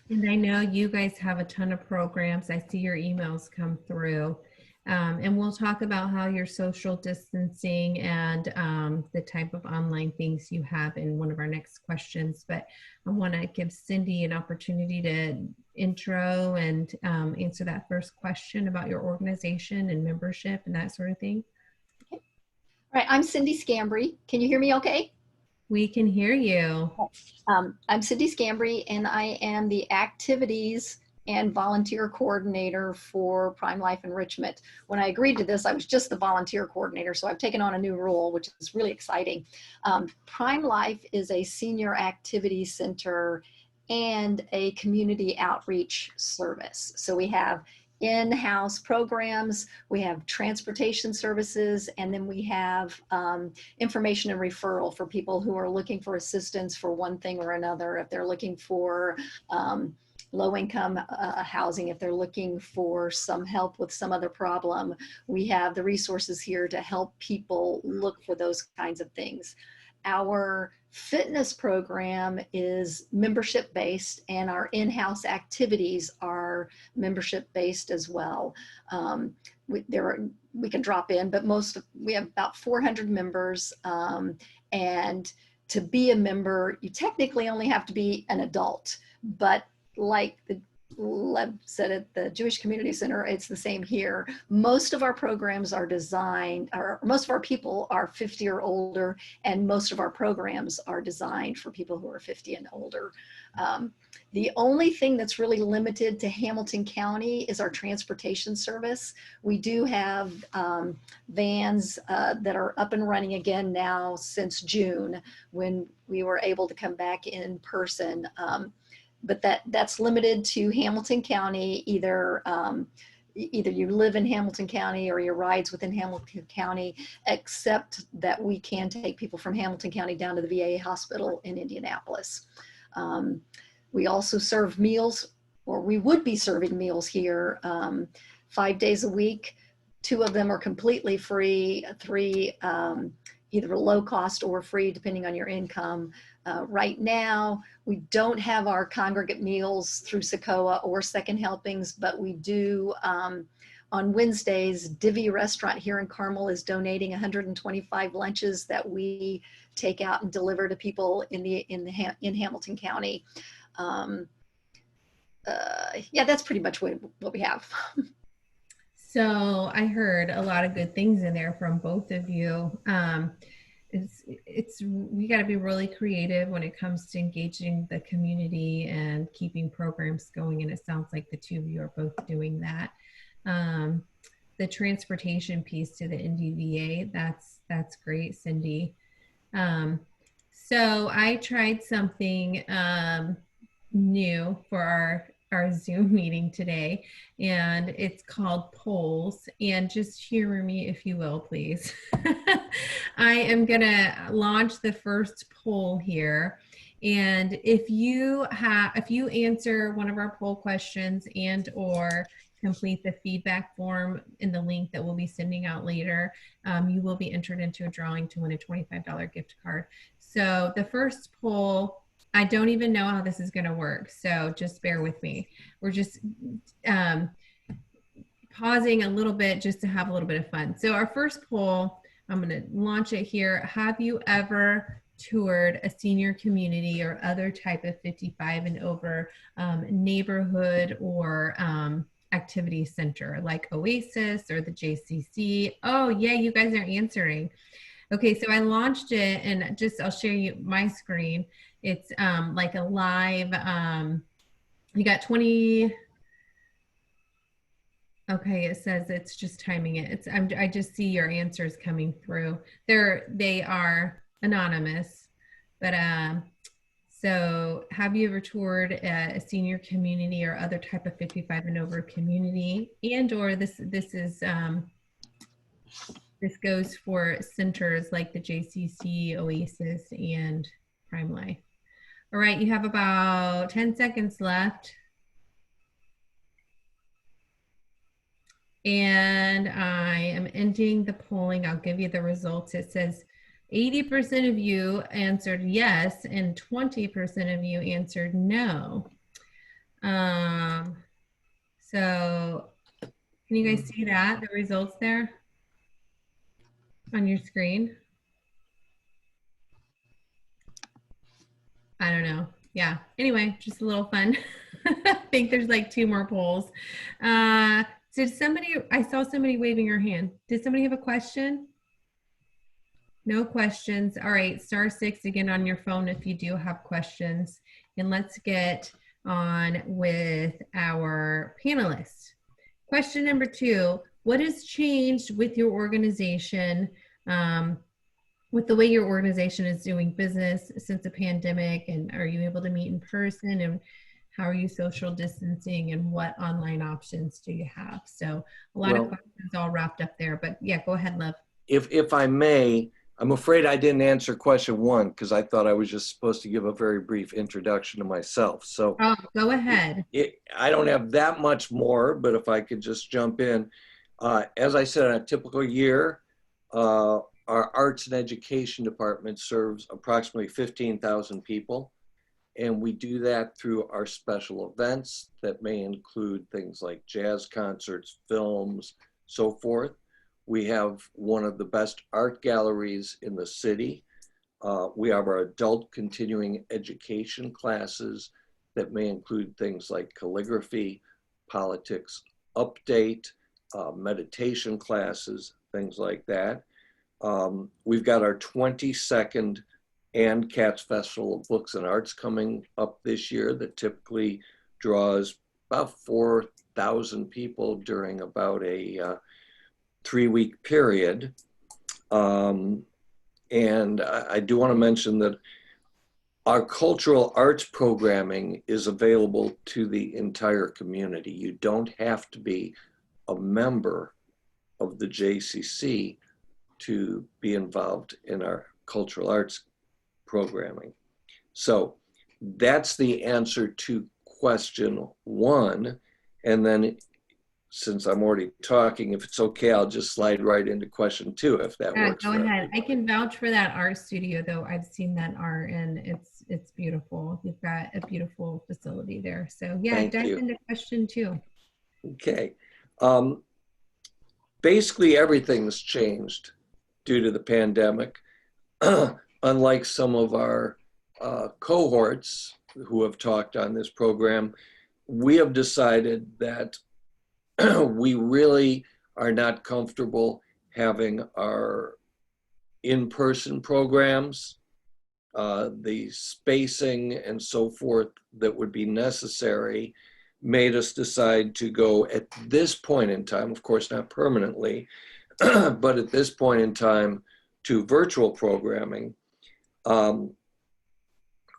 A: And I know you guys have a ton of programs. I see your emails come through. And we'll talk about how you're social distancing and the type of online things you have in one of our next questions. But I want to give Cindy an opportunity to intro and answer that first question about your organization and membership and that sort of thing.
J: All right, I'm Cindy Schembre. Can you hear me okay?
A: We can hear you.
J: I'm Cindy Schembre, and I am the activities and volunteer coordinator for PrimeLife Enrichment. When I agreed to this, I was just the volunteer coordinator, so I've taken on a new role, which is really exciting. PrimeLife is a senior activity center and a community outreach service. So we have in-house programs, we have transportation services, and then we have information and referral for people who are looking for assistance for one thing or another. If they're looking for low-income housing, if they're looking for some help with some other problem, we have the resources here to help people look for those kinds of things. Our fitness program is membership based, and our in-house activities are membership based as well. We can drop in, but we have about 400 members, and to be a member, you technically only have to be an adult, but like Lev said at the Jewish Community Center, it's the same here. Most of our programs are designed, or most of our people are 50 or older, and most of our programs are designed for people who are 50 and older. The only thing that's really limited to Hamilton County is our transportation service. We do have vans that are up and running again now since June, when we were able to come back in person. But that's limited to Hamilton County. Either you live in Hamilton County or your rides within Hamilton County, except that we can take people from Hamilton County down to the VA hospital in Indianapolis. We also serve meals, or we would be serving meals here 5 days a week. 2 of them are completely free, 3 either low cost or free depending on your income. Right now, we don't have our congregate meals through SACOA or Second Helpings, but we do on Wednesdays. Divvy Restaurant here in Carmel is donating 125 lunches that we take out and deliver to people in Hamilton County. Yeah, that's pretty much what we have.
A: So I heard a lot of good things in there from both of you. We got to be really creative when it comes to engaging the community and keeping programs going. And it sounds like the 2 of you are both doing that. The transportation piece to the NDVA, that's great, Cindy. So I tried something new for our Zoom meeting today, and it's called polls. And just humor me if you will, please. I am gonna launch the first poll here, and if you answer one of our poll questions and or complete the feedback form in the link that we'll be sending out later, you will be entered into a drawing to win a $25 gift card. So the first poll, I don't even know how this is going to work, so just bear with me. We're just pausing a little bit just to have a little bit of fun. So our first poll, I'm going to launch it here. Have you ever toured a senior community or other type of 55 and over neighborhood or activity center like Oasis or the JCC? Oh, yeah, you guys are answering. Okay, so I launched it, and I'll share you my screen. It's like a live, you got 20, okay, it says it's just timing it. I just see your answers coming through. They are anonymous, but so have you ever toured a senior community or other type of 55 and over community? And or this goes for centers like the JCC, Oasis, and PrimeLife. All right, you have about 10 seconds left. And I am ending the polling. I'll give you the results. It says 80% of you answered yes, and 20% of you answered no. So can you guys see that, the results there on your screen? I don't know. Yeah. Anyway, just a little fun. I think there's like 2 more polls. Did somebody, I saw somebody waving her hand. Did somebody have a question? No questions. All right, *6 again on your phone if you do have questions. And let's get on with our panelists. Question number 2, what has changed with your organization, with the way your organization is doing business since the pandemic? And are you able to meet in person? And how are you social distancing? And what online options do you have? So a lot of questions all wrapped up there, but yeah, go ahead, Lev.
I: If I may, I'm afraid I didn't answer question 1 because I thought I was just supposed to give a very brief introduction to myself. So
A: go ahead.
I: I don't have that much more, but if I could just jump in. As I said, in a typical year, our arts and education department serves approximately 15,000 people. And we do that through our special events that may include things like jazz concerts, films, so forth. We have one of the best art galleries in the city. We have our adult continuing education classes that may include things like calligraphy, politics update, meditation classes, things like that. We've got our 22nd and Cats Festival of Books and Arts coming up this year that typically draws about 4,000 people during about a 3-week period. And I do want to mention that our cultural arts programming is available to the entire community. You don't have to be a member of the JCC to be involved in our cultural arts programming. So that's the answer to question 1. And then since I'm already talking, if it's okay, I'll just slide right into question 2, if that works.
A: Go ahead. I can vouch for that art studio, though. I've seen that art and it's beautiful. You've got a beautiful facility there. So yeah, dive into question 2.
I: Okay. Basically everything's changed due to the pandemic. Unlike some of our cohorts who have talked on this program, we have decided that we really are not comfortable having our in-person programs, the spacing and so forth that would be necessary made us decide to go at this point in time, of course not permanently, but at this point in time to virtual programming. Of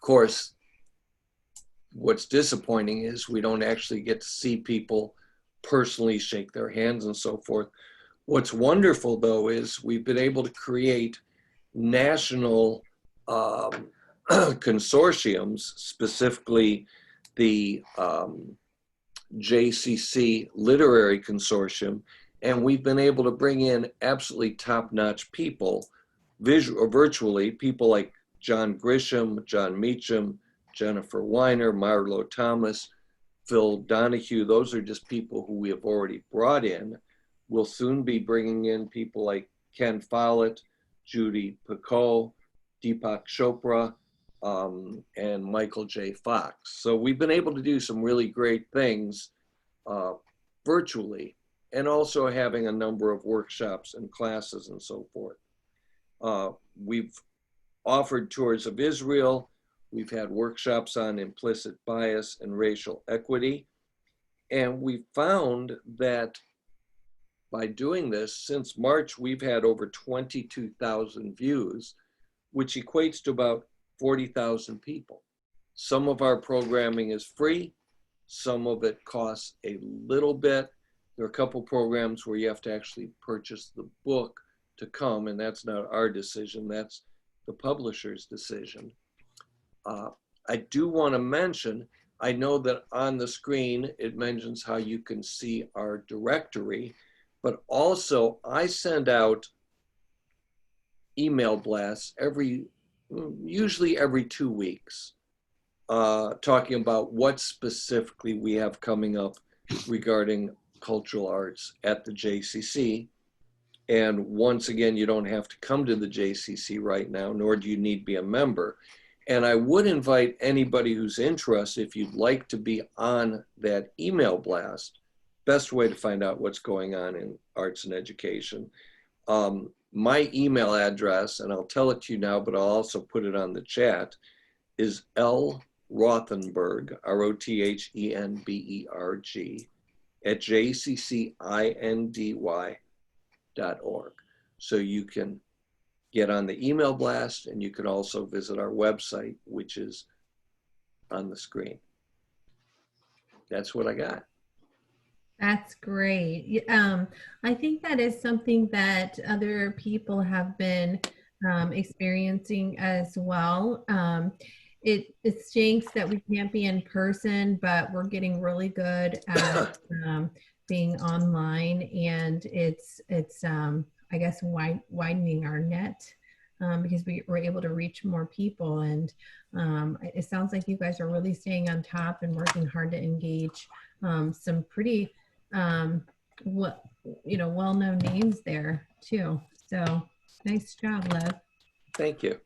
I: course, what's disappointing is we don't actually get to see people personally, shake their hands and so forth. What's wonderful though is we've been able to create national consortiums, specifically the JCC Literary Consortium, and we've been able to bring in absolutely top-notch people, virtually, people like John Grisham, John Meacham, Jennifer Weiner, Marlo Thomas, Phil Donahue. Those are just people who we have already brought in. We'll soon be bringing in people like Ken Follett, Judy Picot, Deepak Chopra, and Michael J. Fox. So we've been able to do some really great things virtually, and also having a number of workshops and classes and so forth. We've offered tours of Israel. We've had workshops on implicit bias and racial equity. And we found that by doing this, since March, we've had over 22,000 views, which equates to about 40,000 people. Some of our programming is free. Some of it costs a little bit. There are a couple programs where you have to actually purchase the book to come, and that's not our decision, that's the publisher's decision. I do want to mention, I know that on the screen it mentions how you can see our directory, but also I send out email blasts usually every 2 weeks, talking about what specifically we have coming up regarding cultural arts at the JCC. And once again, you don't have to come to the JCC right now, nor do you need to be a member. And I would invite anybody who's interested, if you'd like to be on that email blast, best way to find out what's going on in arts and education. my email address, and I'll tell it to you now, but I'll also put it on the chat, is Rothenberg, ROTHENBERG, at jccindy.org. So you can get on the email blast, and you can also visit our website, which is on the screen. That's what I got.
A: That's great. I think that is something that other people have been experiencing as well. It stinks that we can't be in person, but we're getting really good at being online, and it's I guess widening our net because we were able to reach more people. And it sounds like you guys are really staying on top and working hard to engage some pretty well-known names there too. So nice job, Lev.
I: Thank you.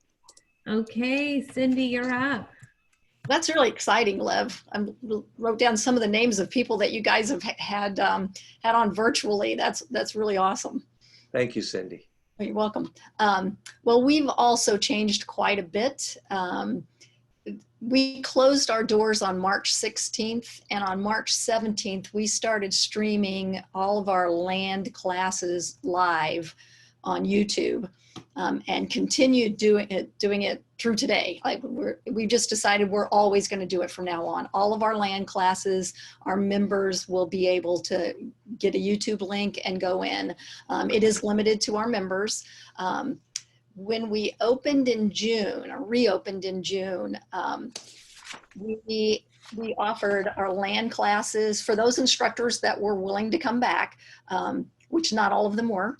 A: Okay, Cindy, you're up.
J: That's really exciting, Lev. I wrote down some of the names of people that you guys have had on virtually. That's really awesome.
I: Thank you, Cindy.
J: You're welcome. Well, we've also changed quite a bit. We closed our doors on March 16th, and on March 17th, we started streaming all of our land classes live on YouTube, and continued doing it through today. Like we just decided we're always going to do it from now on. All of our land classes, our members will be able to get a YouTube link and go in. It is limited to our members. When we opened in June, or reopened in June, we offered our land classes for those instructors that were willing to come back, which not all of them were.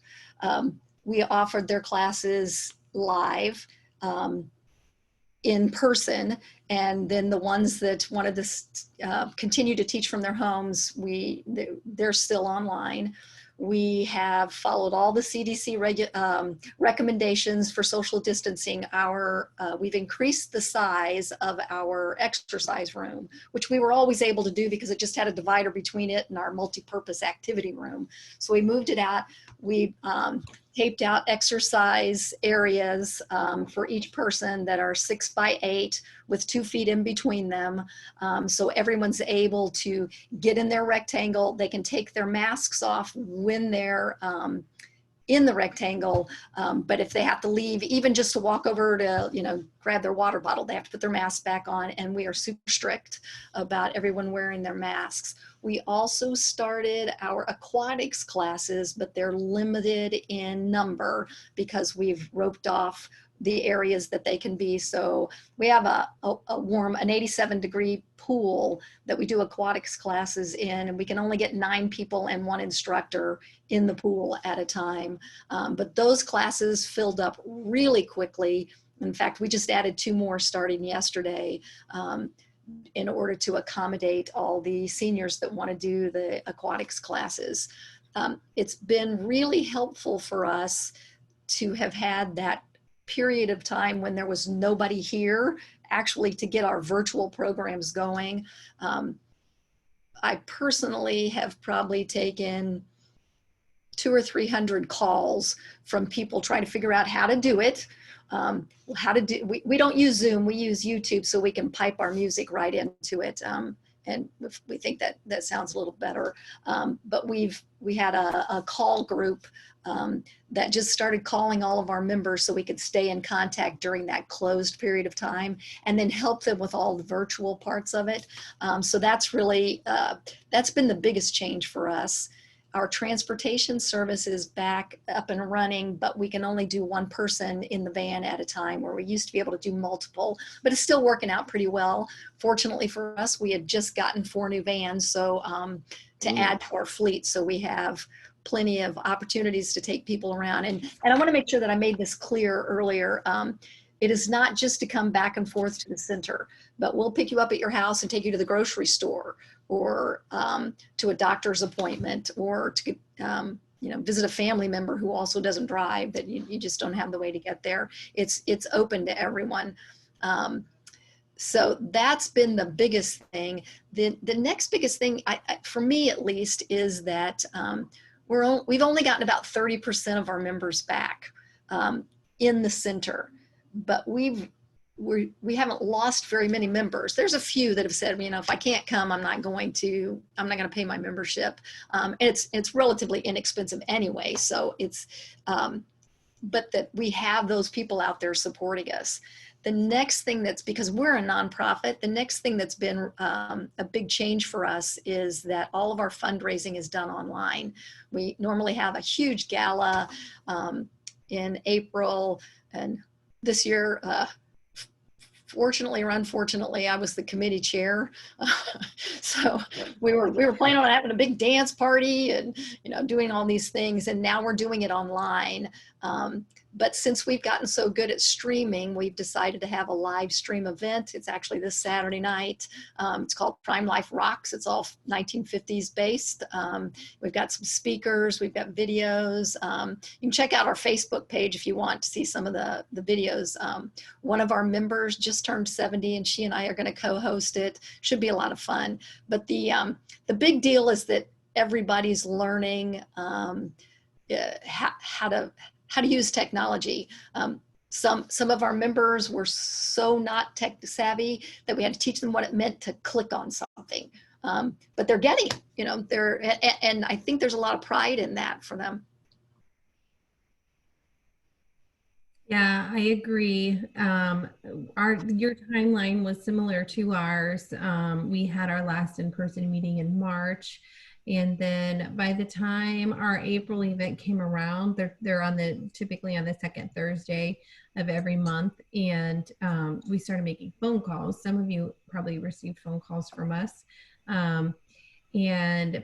J: We offered their classes live in person, and then the ones that wanted to continue to teach from their homes, they're still online. We have followed all the CDC recommendations for social distancing. We've increased the size of our exercise room, which we were always able to do because it just had a divider between it and our multi-purpose activity room. So we moved it out. We taped out exercise areas for each person that are 6 by 8 with 2 feet in between them. So everyone's able to get in their rectangle. They can take their masks off when they're in the rectangle, but if they have to leave, even just to walk over to, grab their water bottle, they have to put their mask back on, and we are super strict about everyone wearing their masks. We also started our aquatics classes, but they're limited in number because we've roped off the areas that they can be. So we have an 87-degree pool that we do aquatics classes in, and we can only get 9 people and 1 instructor in the pool at a time. But those classes filled up really quickly. In fact, we just added 2 more starting yesterday in order to accommodate all the seniors that want to do the aquatics classes. It's been really helpful for us to have had that period of time when there was nobody here actually to get our virtual programs going. I personally have probably taken 200 or 300 calls from people trying to figure out how to do it. We don't use Zoom, we use YouTube so we can pipe our music right into it. And we think that sounds a little better. But we had a call group that just started calling all of our members so we could stay in contact during that closed period of time, and then help them with all the virtual parts of it. So that's really, that's been the biggest change for us. Our transportation service is back up and running, but we can only do 1 person in the van at a time, where we used to be able to do multiple, but it's still working out pretty well. Fortunately for us, we had just gotten 4 new vans, so to add to our fleet. So we have plenty of opportunities to take people around. And I want to make sure that I made this clear earlier. It is not just to come back and forth to the center, but we'll pick you up at your house and take you to the grocery store, or to a doctor's appointment, or to visit a family member who also doesn't drive, that you just don't have the way to get there. It's open to everyone. So that's been the biggest thing. The next biggest thing, for me at least, is that we've only gotten about 30% of our members back. in the center, but we haven't lost very many members. There's a few that have said, you know, if I can't come, I'm not going to pay my membership. And it's relatively inexpensive anyway. So it's, but that we have those people out there supporting us. The next thing that's, because we're a nonprofit, the next thing that's been a big change for us is that all of our fundraising is done online. We normally have a huge gala in April, and this year, fortunately or unfortunately, I was the committee chair. So we were planning on having a big dance party and, you know, doing all these things. And now we're doing it online. But since we've gotten so good at streaming, we've decided to have a live stream event. It's actually this Saturday night. It's called PrimeLife Rocks. It's all 1950s based. We've got some speakers, we've got videos. You can check out our Facebook page if you want to see some of the videos. One of our members just turned 70 and she and I are going to co-host it. Should be a lot of fun. But the big deal is that everybody's learning how to use technology. Some of our members were so not tech savvy that we had to teach them what it meant to click on something. But they're getting it, you know, and I think there's a lot of pride in that for them.
A: Yeah, I agree. Your timeline was similar to ours. We had our last in-person meeting in March. And then by the time our April event came around, they're typically on the second Thursday of every month. And we started making phone calls. Some of you probably received phone calls from us. And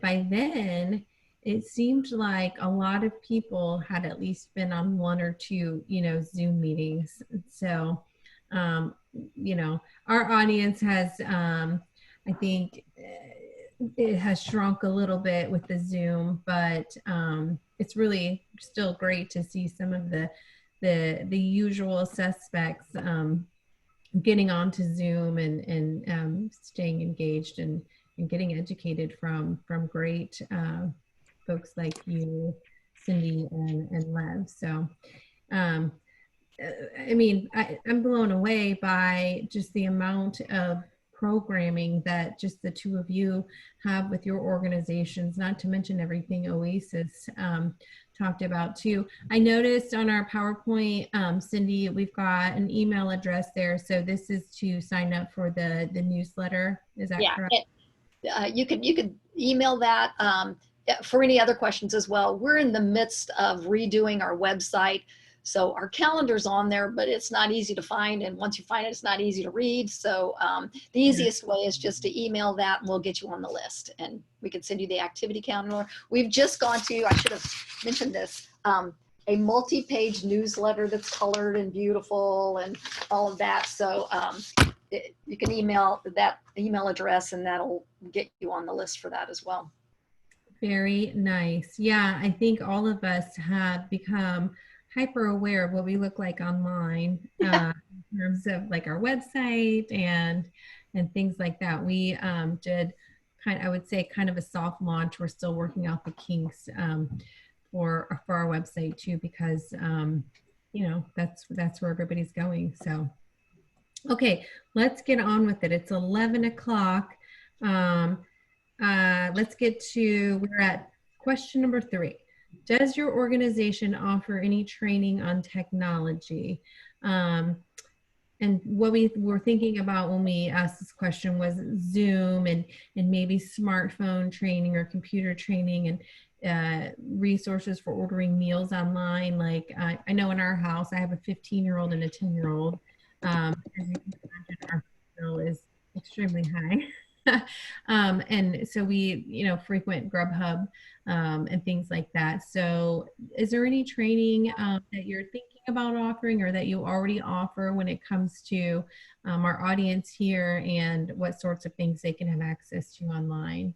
A: by then, it seemed like a lot of people had at least been on one or two, you know, Zoom meetings. So, you know, our audience has, I think, it has shrunk a little bit with the Zoom, but it's really still great to see some of the usual suspects getting onto Zoom and staying engaged and getting educated from great folks like you, Cindy and Lev. So, I mean, I'm blown away by just the amount of programming that just the two of you have with your organizations, not to mention everything Oasis talked about too. I noticed on our PowerPoint, Cindy, we've got an email address there. So this is to sign up for the newsletter. Is that correct?
J: You could email that for any other questions as well. We're in the midst of redoing our website. So our calendar's on there, but it's not easy to find. And once you find it, it's not easy to read. So the easiest way is just to email that and we'll get you on the list and we can send you the activity calendar. We've just gone to, I should have mentioned this, a multi-page newsletter that's colored and beautiful and all of that. So you can email that email address and that'll get you on the list for that as well.
A: Very nice. Yeah, I think all of us have become hyper aware of what we look like online in terms of like our website and things like that. We did I would say kind of a soft launch. We're still working out the kinks for our website too, because you know, that's where everybody's going. So, okay, let's get on with it. It's 11 o'clock. Let's get to, we're at question number 3. Does your organization offer any training on technology? And what we were thinking about when we asked this question was Zoom and maybe smartphone training or computer training and resources for ordering meals online. Like I know in our house, I have a 15-year-old and a 10-year-old. As you can imagine, our bill is extremely high. And so we, you know, frequent Grubhub and things like that. So is there any training that you're thinking about offering or that you already offer when it comes to our audience here and what sorts of things they can have access to online?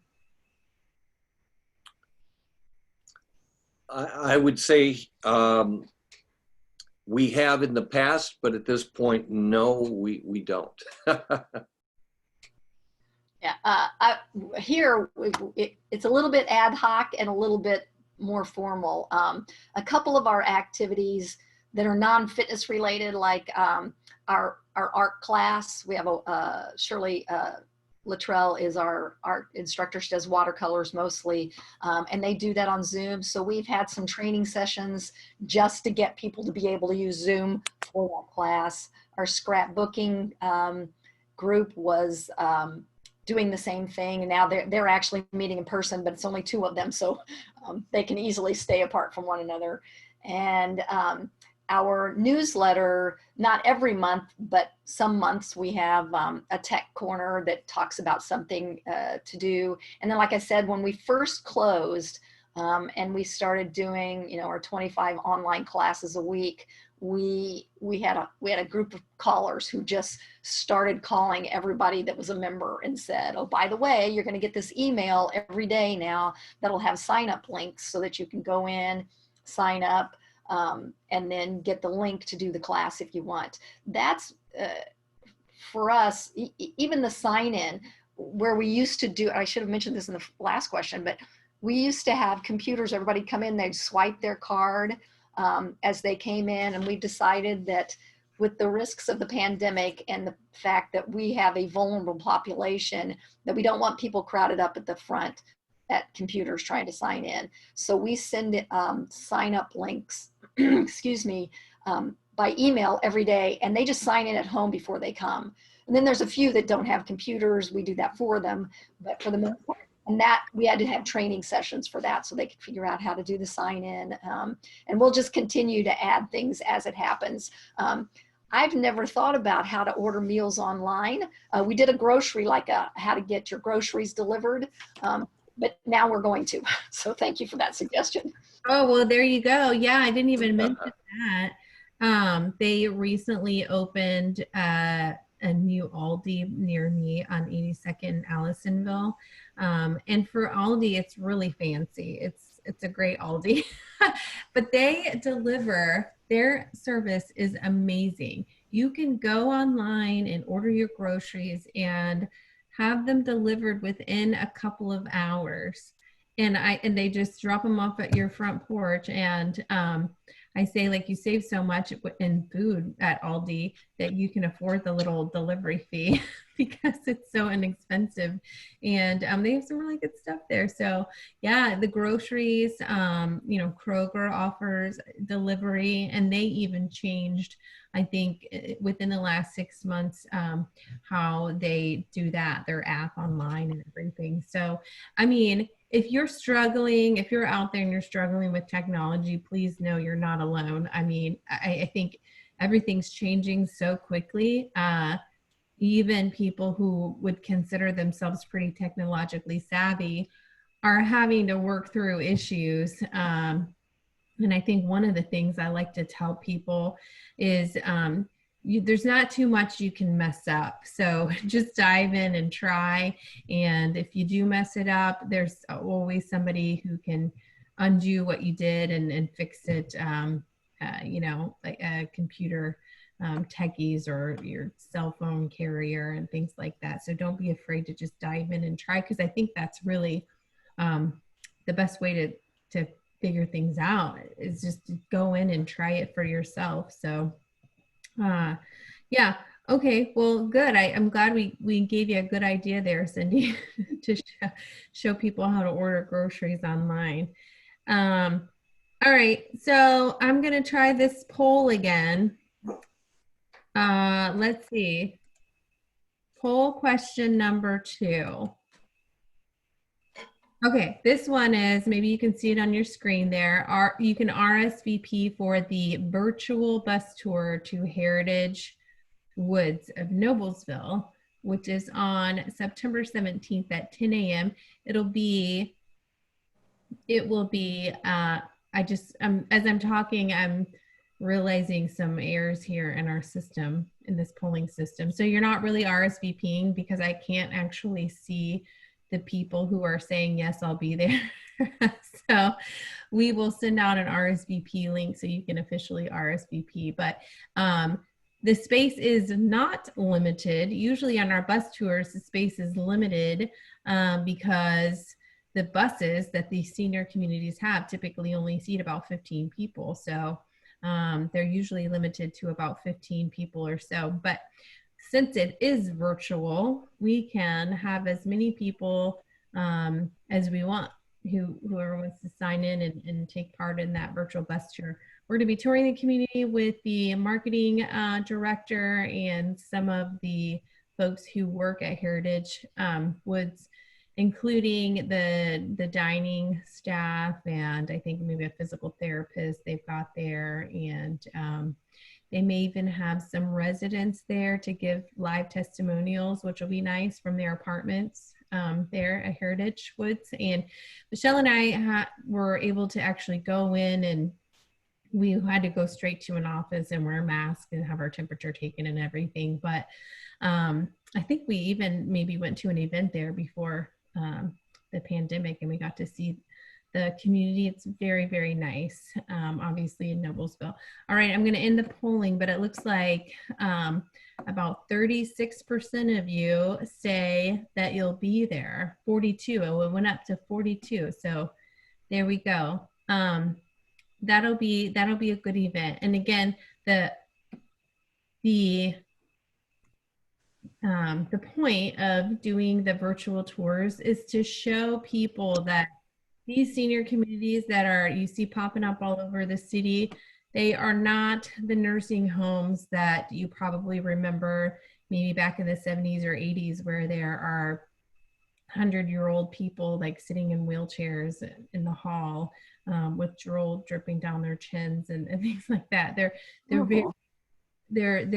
I: I would say we have in the past, but at this point, no, we don't.
J: Yeah, here it's a little bit ad hoc and a little bit more formal. A couple of our activities that are non-fitness related, like our art class. We have Shirley Luttrell is our art instructor. She does watercolors mostly, and they do that on Zoom. So we've had some training sessions just to get people to be able to use Zoom for that class. Our scrapbooking group was doing the same thing, and now they're actually meeting in person, but it's only 2 of them, so they can easily stay apart from one another. And our newsletter, not every month, but some months we have a tech corner that talks about something to do. And then, like I said, when we first closed and we started doing, our 25 online classes a week, we had a group of callers who just started calling everybody that was a member and said, oh, by the way, you're going to get this email every day now that'll have sign up links so that you can go in, sign up, and then get the link to do the class if you want. That's for us, even the sign in, where we used to do, I should have mentioned this in the last question, but we used to have computers, everybody come in, they'd swipe their card as they came in, and we decided that with the risks of the pandemic and the fact that we have a vulnerable population, that we don't want people crowded up at the front at computers trying to sign in. So we send sign up links, excuse me, by email every day, and they just sign in at home before they come. And then there's a few that don't have computers. We do that for them, but for the most part, and that we had to have training sessions for that so they could figure out how to do the sign in. And we'll just continue to add things as it happens. I've never thought about how to order meals online. We did a grocery, like how to get your groceries delivered. But now we're going to. So thank you for that suggestion.
A: Oh, well, there you go. Yeah, I didn't even mention that. They recently opened a new Aldi near me on 82nd in Allisonville. And for Aldi, it's really fancy. It's a great Aldi. But they deliver, their service is amazing. You can go online and order your groceries and have them delivered within a couple of hours, and they just drop them off at your front porch. And I say, like, you save so much in food at Aldi that you can afford the little delivery fee because it's so inexpensive. And they have some really good stuff there. So yeah, the groceries, Kroger offers delivery, and they even changed, I think, within the last 6 months, how they do that, their app online and everything. So, I mean, if you're struggling, if you're out there and you're struggling with technology, please know you're not alone. I mean, I think everything's changing so quickly. Even people who would consider themselves pretty technologically savvy are having to work through issues. And I think one of the things I like to tell people is there's not too much you can mess up. So just dive in and try. And if you do mess it up, there's always somebody who can undo what you did and fix it, like a computer techies or your cell phone carrier and things like that. So don't be afraid to just dive in and try, because I think that's really the best way to figure things out, is just to go in and try it for yourself. So yeah, okay, well, good. I'm glad we gave you a good idea there, Cindy, to show people how to order groceries online. All right, so I'm gonna try this poll again. Let's see. Poll question number 2. Okay, this one is, maybe you can see it on your screen there. You can RSVP for the virtual bus tour to Heritage Woods of Noblesville, which is on September 17th at 10 a.m. It will be, as I'm talking, I'm realizing some errors here in our system, in this polling system. So you're not really RSVPing because I can't actually see the people who are saying, yes, I'll be there. So we will send out an RSVP link so you can officially RSVP. But the space is not limited. Usually on our bus tours, the space is limited because the buses that the senior communities have typically only seat about 15 people. So They're usually limited to about 15 people or so, but since it is virtual, we can have as many people as we want, whoever wants to sign in and take part in that virtual bus tour. We're going to be touring the community with the marketing director and some of the folks who work at Heritage Woods, including the dining staff, and I think maybe a physical therapist they've got there, and they may even have some residents there to give live testimonials, which will be nice, from their apartments there at Heritage Woods. And Michelle and I were able to actually go in, and we had to go straight to an office and wear a mask and have our temperature taken and everything. But I think we even maybe went to an event there before the pandemic, and we got to see the community. It's very, very nice, obviously in Noblesville. All right, I'm going to end the polling, but it looks like about 36% of you say that you'll be there. 42, it went up to 42. So there we go. That'll be a good event. And again, the point of doing the virtual tours is to show people that these senior communities that you see popping up all over the city, they are not the nursing homes that you probably remember maybe back in the 70s or 80s, where there are 100-year-old people like sitting in wheelchairs in the hall with drool dripping down their chins and things like that. They're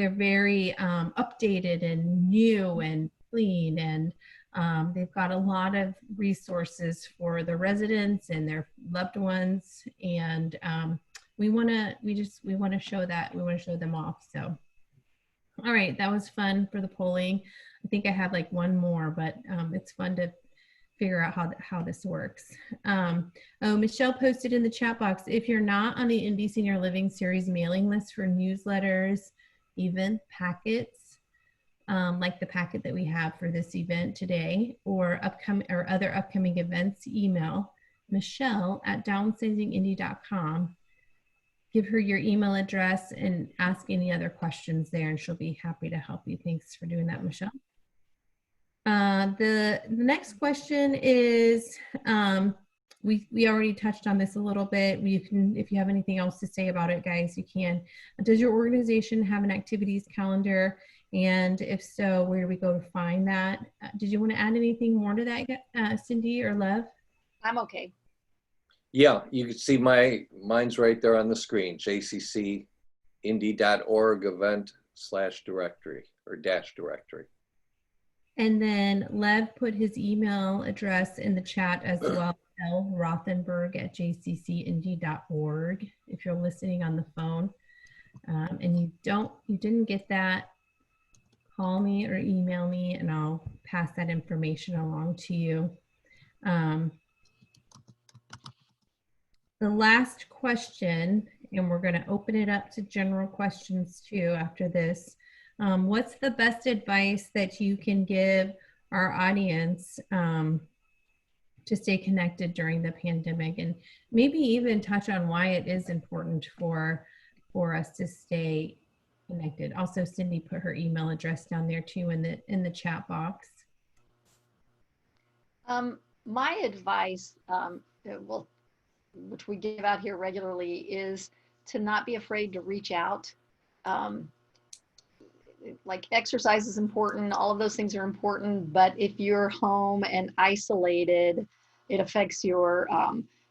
A: very updated and new and clean, and they've got a lot of resources for the residents and their loved ones, and we want to show that. We want to show them off. So, all right, that was fun for the polling. I think I have like one more, but it's fun to figure out how this works. Michelle posted in the chat box, if you're not on the Indy Senior Living Series mailing list for newsletters, event packets, like the packet that we have for this event today, or other upcoming events, email Michelle at downsizingindy.com. Give her your email address and ask any other questions there, and she'll be happy to help you. Thanks for doing that, Michelle. The next question is, we already touched on this a little bit. You can, if you have anything else to say about it, guys, you can. Does your organization have an activities calendar? And if so, where do we go to find that? Did you want to add anything more to that, Cindy or Lev?
J: I'm okay.
I: Yeah, you can see mine's right there on the screen, jccindy.org event/directory or -directory.
A: And then Lev put his email address in the chat as well, Lev Rothenberg at jccindy.org. If you're listening on the phone and you didn't get that, call me or email me and I'll pass that information along to you. The last question, and we're going to open it up to general questions too after this. What's the best advice that you can give our audience to stay connected during the pandemic, and maybe even touch on why it is important for us to stay connected? Also, Cindy put her email address down there too in the chat box.
J: My advice, which we give out here regularly, is to not be afraid to reach out. Like exercise is important, all of those things are important, but if you're home and isolated, it affects your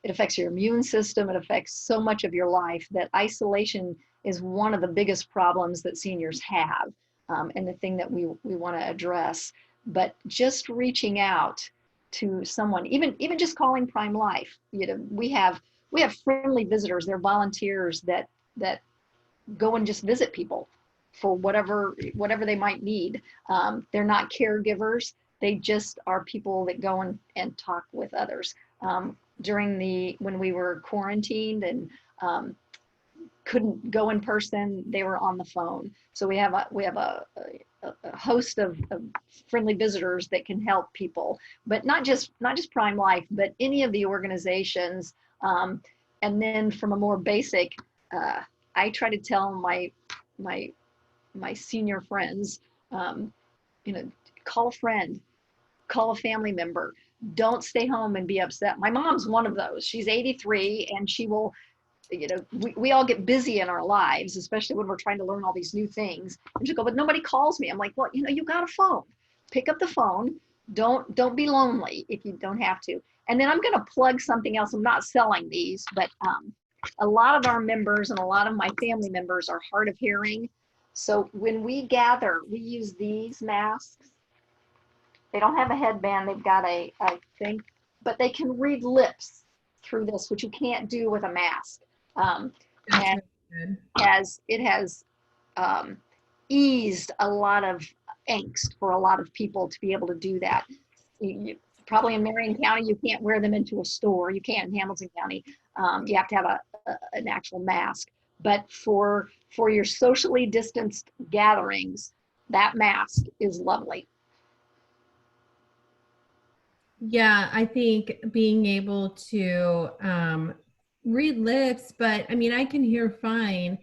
J: immune system, it affects so much of your life, that isolation is one of the biggest problems that seniors have, and the thing that we want to address. But just reaching out to someone, even just calling PrimeLife. You know, we have friendly visitors, they're volunteers that go and just visit people for whatever they might need. They're not caregivers, they just are people that go and talk with others. When we were quarantined and couldn't go in person, they were on the phone. So we have a host of friendly visitors that can help people, but not just PrimeLife, but any of the organizations. And then from a more basic, I try to tell my senior friends, you know, call a friend, call a family member. Don't stay home and be upset. My mom's one of those. She's 83 and she will, you know, we all get busy in our lives, especially when we're trying to learn all these new things. And she'll go, but nobody calls me. I'm like, well, you know, you got a phone. Pick up the phone. Don't be lonely if you don't have to. And then I'm going to plug something else. I'm not selling these, but a lot of our members and a lot of my family members are hard of hearing. So when we gather, we use these masks. They don't have a headband. They've got a thing, but they can read lips through this, which you can't do with a mask. And
A: Good.
J: it has eased a lot of angst for a lot of people to be able to do that. Probably in Marion County, you can't wear them into a store. You can't in Hamilton County. You have to have an actual mask. But for your socially distanced gatherings, that mask is lovely.
A: Yeah, I think being able to read lips, but I mean, I can hear fine.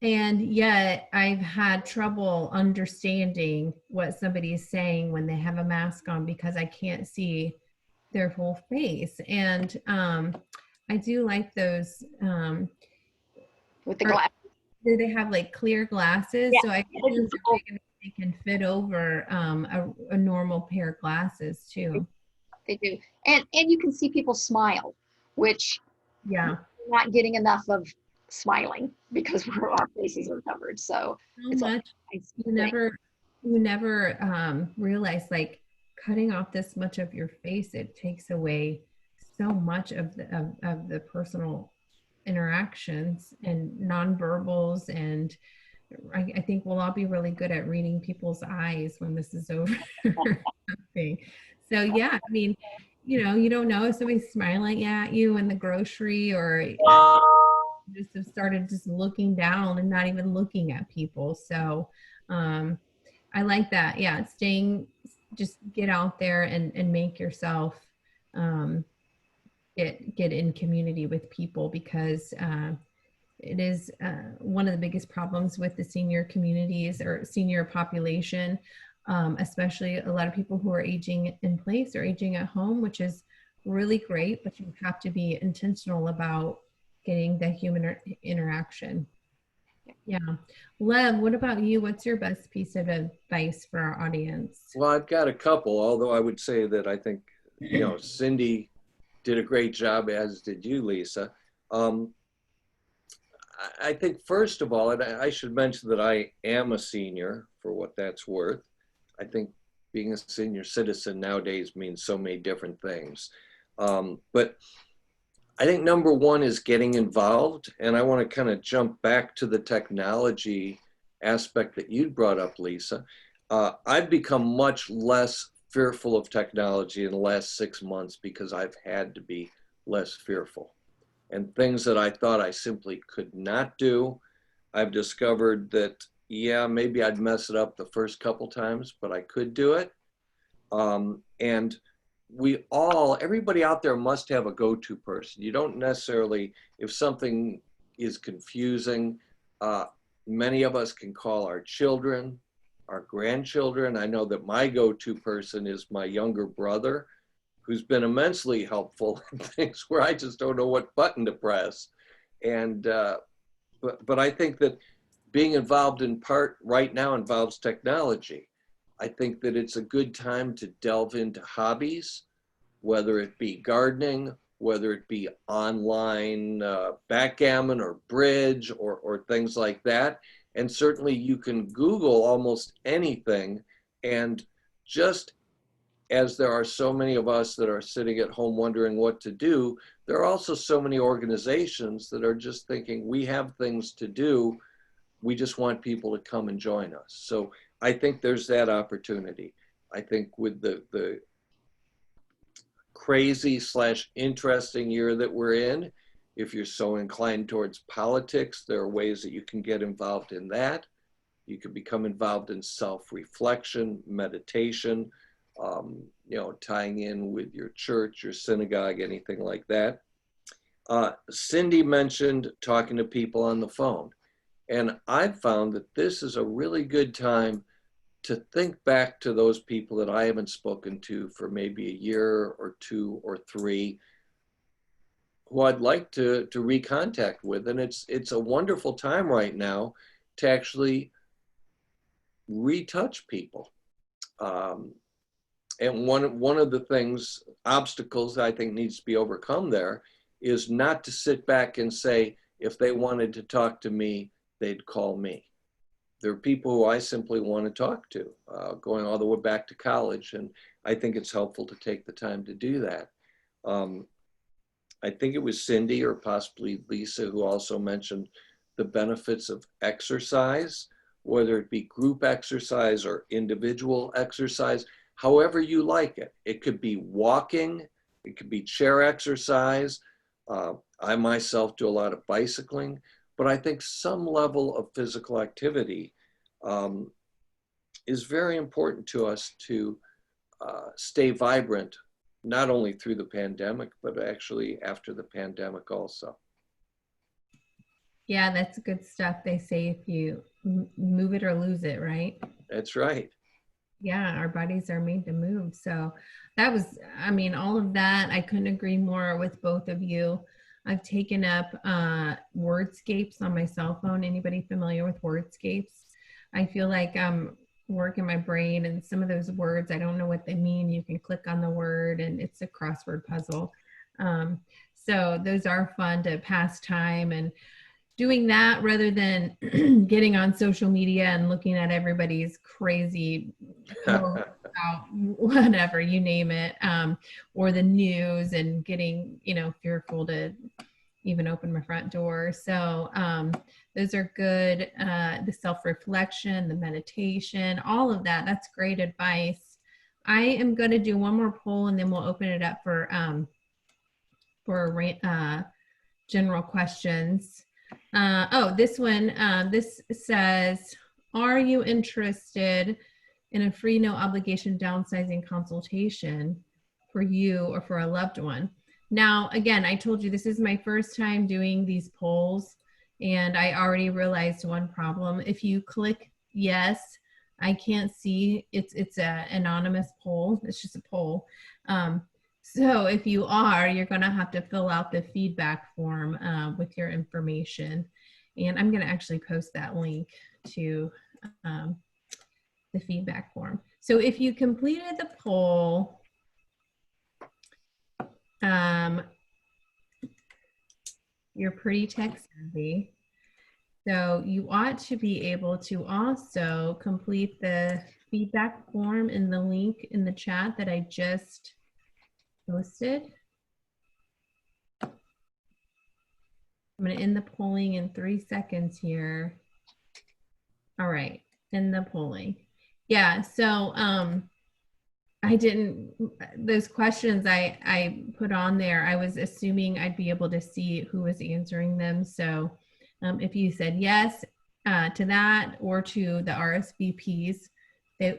A: And yet I've had trouble understanding what somebody is saying when they have a mask on because I can't see their whole face. And I do like those.
J: With the glass.
A: Do they have like clear glasses?
J: Yeah,
A: So I can they can fit over a normal pair of glasses too.
J: They do. And you can see people smile, which
A: Yeah.
J: we're not getting enough of smiling because our faces are covered. So it's
A: much. You never realize, like, cutting off this much of your face, it takes away so much of the personal interactions and nonverbals. And I think we'll all be really good at reading people's eyes when this is over. So yeah, I mean, you know, you don't know if somebody's smiling at you in the grocery or just have started just looking down and not even looking at people. So I like that. Yeah, just get out there and make yourself get in community with people, because it is one of the biggest problems with the senior communities or senior population, especially a lot of people who are aging in place or aging at home, which is really great, but you have to be intentional about getting the human interaction. Yeah. Lev, what about you? What's your best piece of advice for our audience?
I: Well, I've got a couple, although I would say that I think, you know, Cindy did a great job, as did you, Lisa. I think, first of all, and I should mention that I am a senior, for what that's worth. I think being a senior citizen nowadays means so many different things. But I think number one is getting involved. And I want to kind of jump back to the technology aspect that you brought up, Lisa. I've become much less fearful of technology in the last 6 months because I've had to be less fearful. And things that I thought I simply could not do, I've discovered that, yeah, maybe I'd mess it up the first couple times, but I could do it. And everybody out there must have a go-to person. You don't necessarily, if something is confusing, many of us can call our children, our grandchildren. I know that my go-to person is my younger brother, who's been immensely helpful in things where I just don't know what button to press. And, but I think that being involved in part right now involves technology. I think that it's a good time to delve into hobbies, whether it be gardening, whether it be online backgammon or bridge or things like that. And certainly you can Google almost anything. And just as there are so many of us that are sitting at home wondering what to do, there are also so many organizations that are just thinking, we have things to do. We just want people to come and join us. So I think there's that opportunity. I think with the crazy / interesting year that we're in, if you're so inclined towards politics, there are ways that you can get involved in that. You can become involved in self-reflection, meditation, you know, tying in with your church, your synagogue, anything like that. Cindy mentioned talking to people on the phone. And I've found that this is a really good time to think back to those people that I haven't spoken to for maybe a year or 2 or 3, who I'd like to recontact with. And it's a wonderful time right now to actually retouch people. And one of the obstacles I think needs to be overcome there is not to sit back and say, if they wanted to talk to me, they'd call me. There are people who I simply want to talk to, going all the way back to college. And I think it's helpful to take the time to do that. I think it was Cindy or possibly Lisa who also mentioned the benefits of exercise, whether it be group exercise or individual exercise, however you like it. It could be walking, it could be chair exercise. I myself do a lot of bicycling, but I think some level of physical activity is very important to us to stay vibrant, not only through the pandemic, but actually after the pandemic also.
A: Yeah, that's good stuff. They say if you move it or lose it, right?
I: That's right.
A: Yeah, our bodies are made to move. So that was, I mean, all of that, I couldn't agree more with both of you. I've taken up wordscapes on my cell phone. Anybody familiar with wordscapes? I feel like I'm working my brain, and some of those words, I don't know what they mean. You can click on the word and it's a crossword puzzle. So those are fun to pass time, and doing that rather than getting on social media and looking at everybody's crazy about whatever, you name it, or the news, and getting, fearful to even open my front door. So those are good. The self-reflection, the meditation, all of that, that's great advice. I am going to do one more poll and then we'll open it up for general questions. This one, this says, are you interested in a free, no obligation downsizing consultation for you or for a loved one? Now, again, I told you this is my first time doing these polls, and I already realized one problem. If you click yes, I can't see, it's an anonymous poll. It's just a poll. So if you are, you're going to have to fill out the feedback form with your information. And I'm going to actually post that link to the feedback form. So if you completed the poll, you're pretty tech savvy. So you ought to be able to also complete the feedback form in the link in the chat that I just posted. I'm going to end the polling in 3 seconds here. All right, end the polling. Yeah, so I didn't, those questions I put on there, I was assuming I'd be able to see who was answering them. So if you said yes to that or to the RSVPs,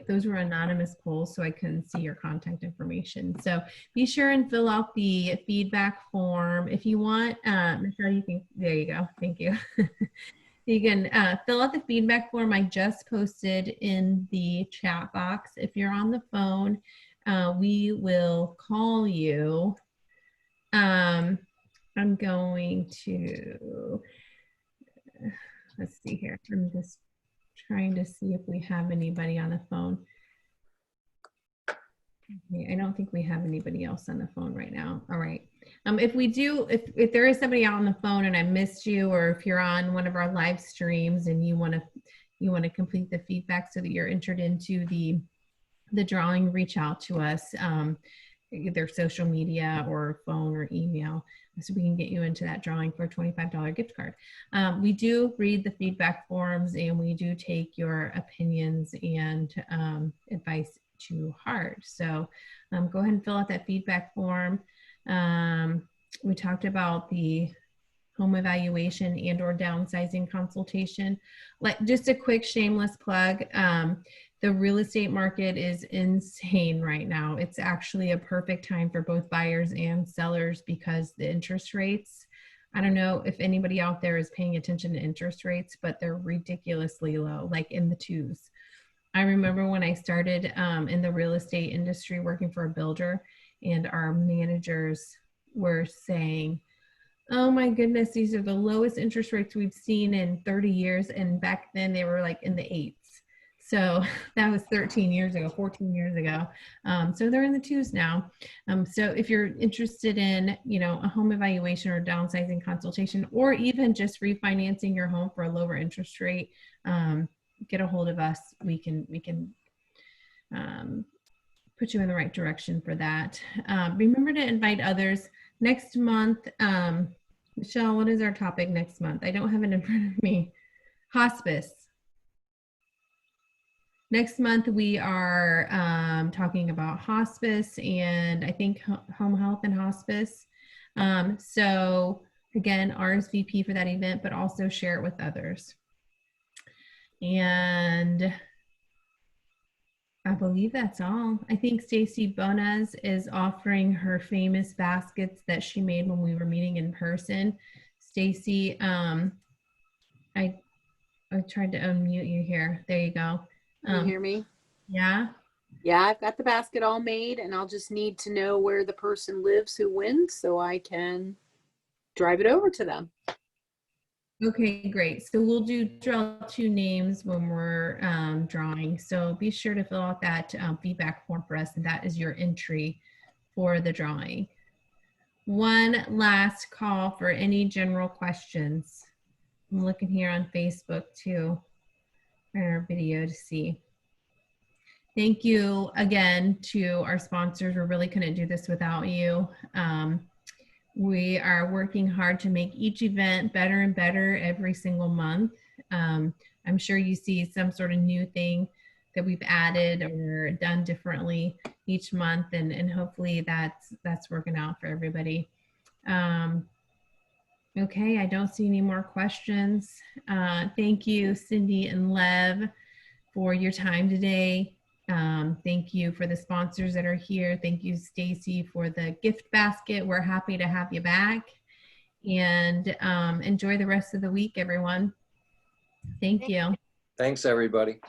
A: those were anonymous polls, so I couldn't see your contact information. So be sure and fill out the feedback form. If you want, Michelle, you can, there you go, thank you. You can fill out the feedback form I just posted in the chat box. If you're on the phone, we will call you. I'm going to, let's see here. I'm just trying to see if we have anybody on the phone. Okay, I don't think we have anybody else on the phone right now. All right. If we do, if there is somebody out on the phone and I missed you, or if you're on one of our live streams and you want to complete the feedback so that you're entered into the drawing, reach out to us, either social media or phone or email, so we can get you into that drawing for a $25 gift card. We do read the feedback forms and we do take your opinions and advice to heart. So go ahead and fill out that feedback form. We talked about the home evaluation and or downsizing consultation. Like, just a quick shameless plug. The real estate market is insane right now. It's actually a perfect time for both buyers and sellers because the interest rates I don't know if anybody out there is paying attention to interest rates, but they're ridiculously low, like in the twos. I remember when I started in the real estate industry working for a builder, and our managers were saying, oh my goodness, these are the lowest interest rates we've seen in 30 years. And back then they were like in the 8s. So that was 13 years ago, 14 years ago. So they're in the 2s now. So if you're interested in, you know, a home evaluation or downsizing consultation, or even just refinancing your home for a lower interest rate, get a hold of us. We can put you in the right direction for that. Remember to invite others. Next month, Michelle, what is our topic next month? I don't have it in front of me. Hospice. Next month, we are talking about hospice and I think home health and hospice. So again, RSVP for that event, but also share it with others. And I believe that's all. I think Stacy Bonas is offering her famous baskets that she made when we were meeting in person. Stacy, I tried to unmute you here. There you go.
K: Can you hear me?
A: Yeah.
K: Yeah, I've got the basket all made, and I'll just need to know where the person lives who wins so I can drive it over to them.
A: Okay, great. So we'll draw 2 names when we're drawing. So be sure to fill out that feedback form for us, and that is your entry for the drawing. One last call for any general questions. I'm looking here on Facebook too, our video to see. Thank you again to our sponsors. We really couldn't do this without you. We are working hard to make each event better and better every single month. I'm sure you see some sort of new thing that we've added or done differently each month, and hopefully that's working out for everybody. Okay, I don't see any more questions. Thank you, Cindy and Lev, for your time today. Thank you for the sponsors that are here. Thank you, Stacy, for the gift basket. We're happy to have you back. And enjoy the rest of the week, everyone. Thank you.
I: Thanks, everybody.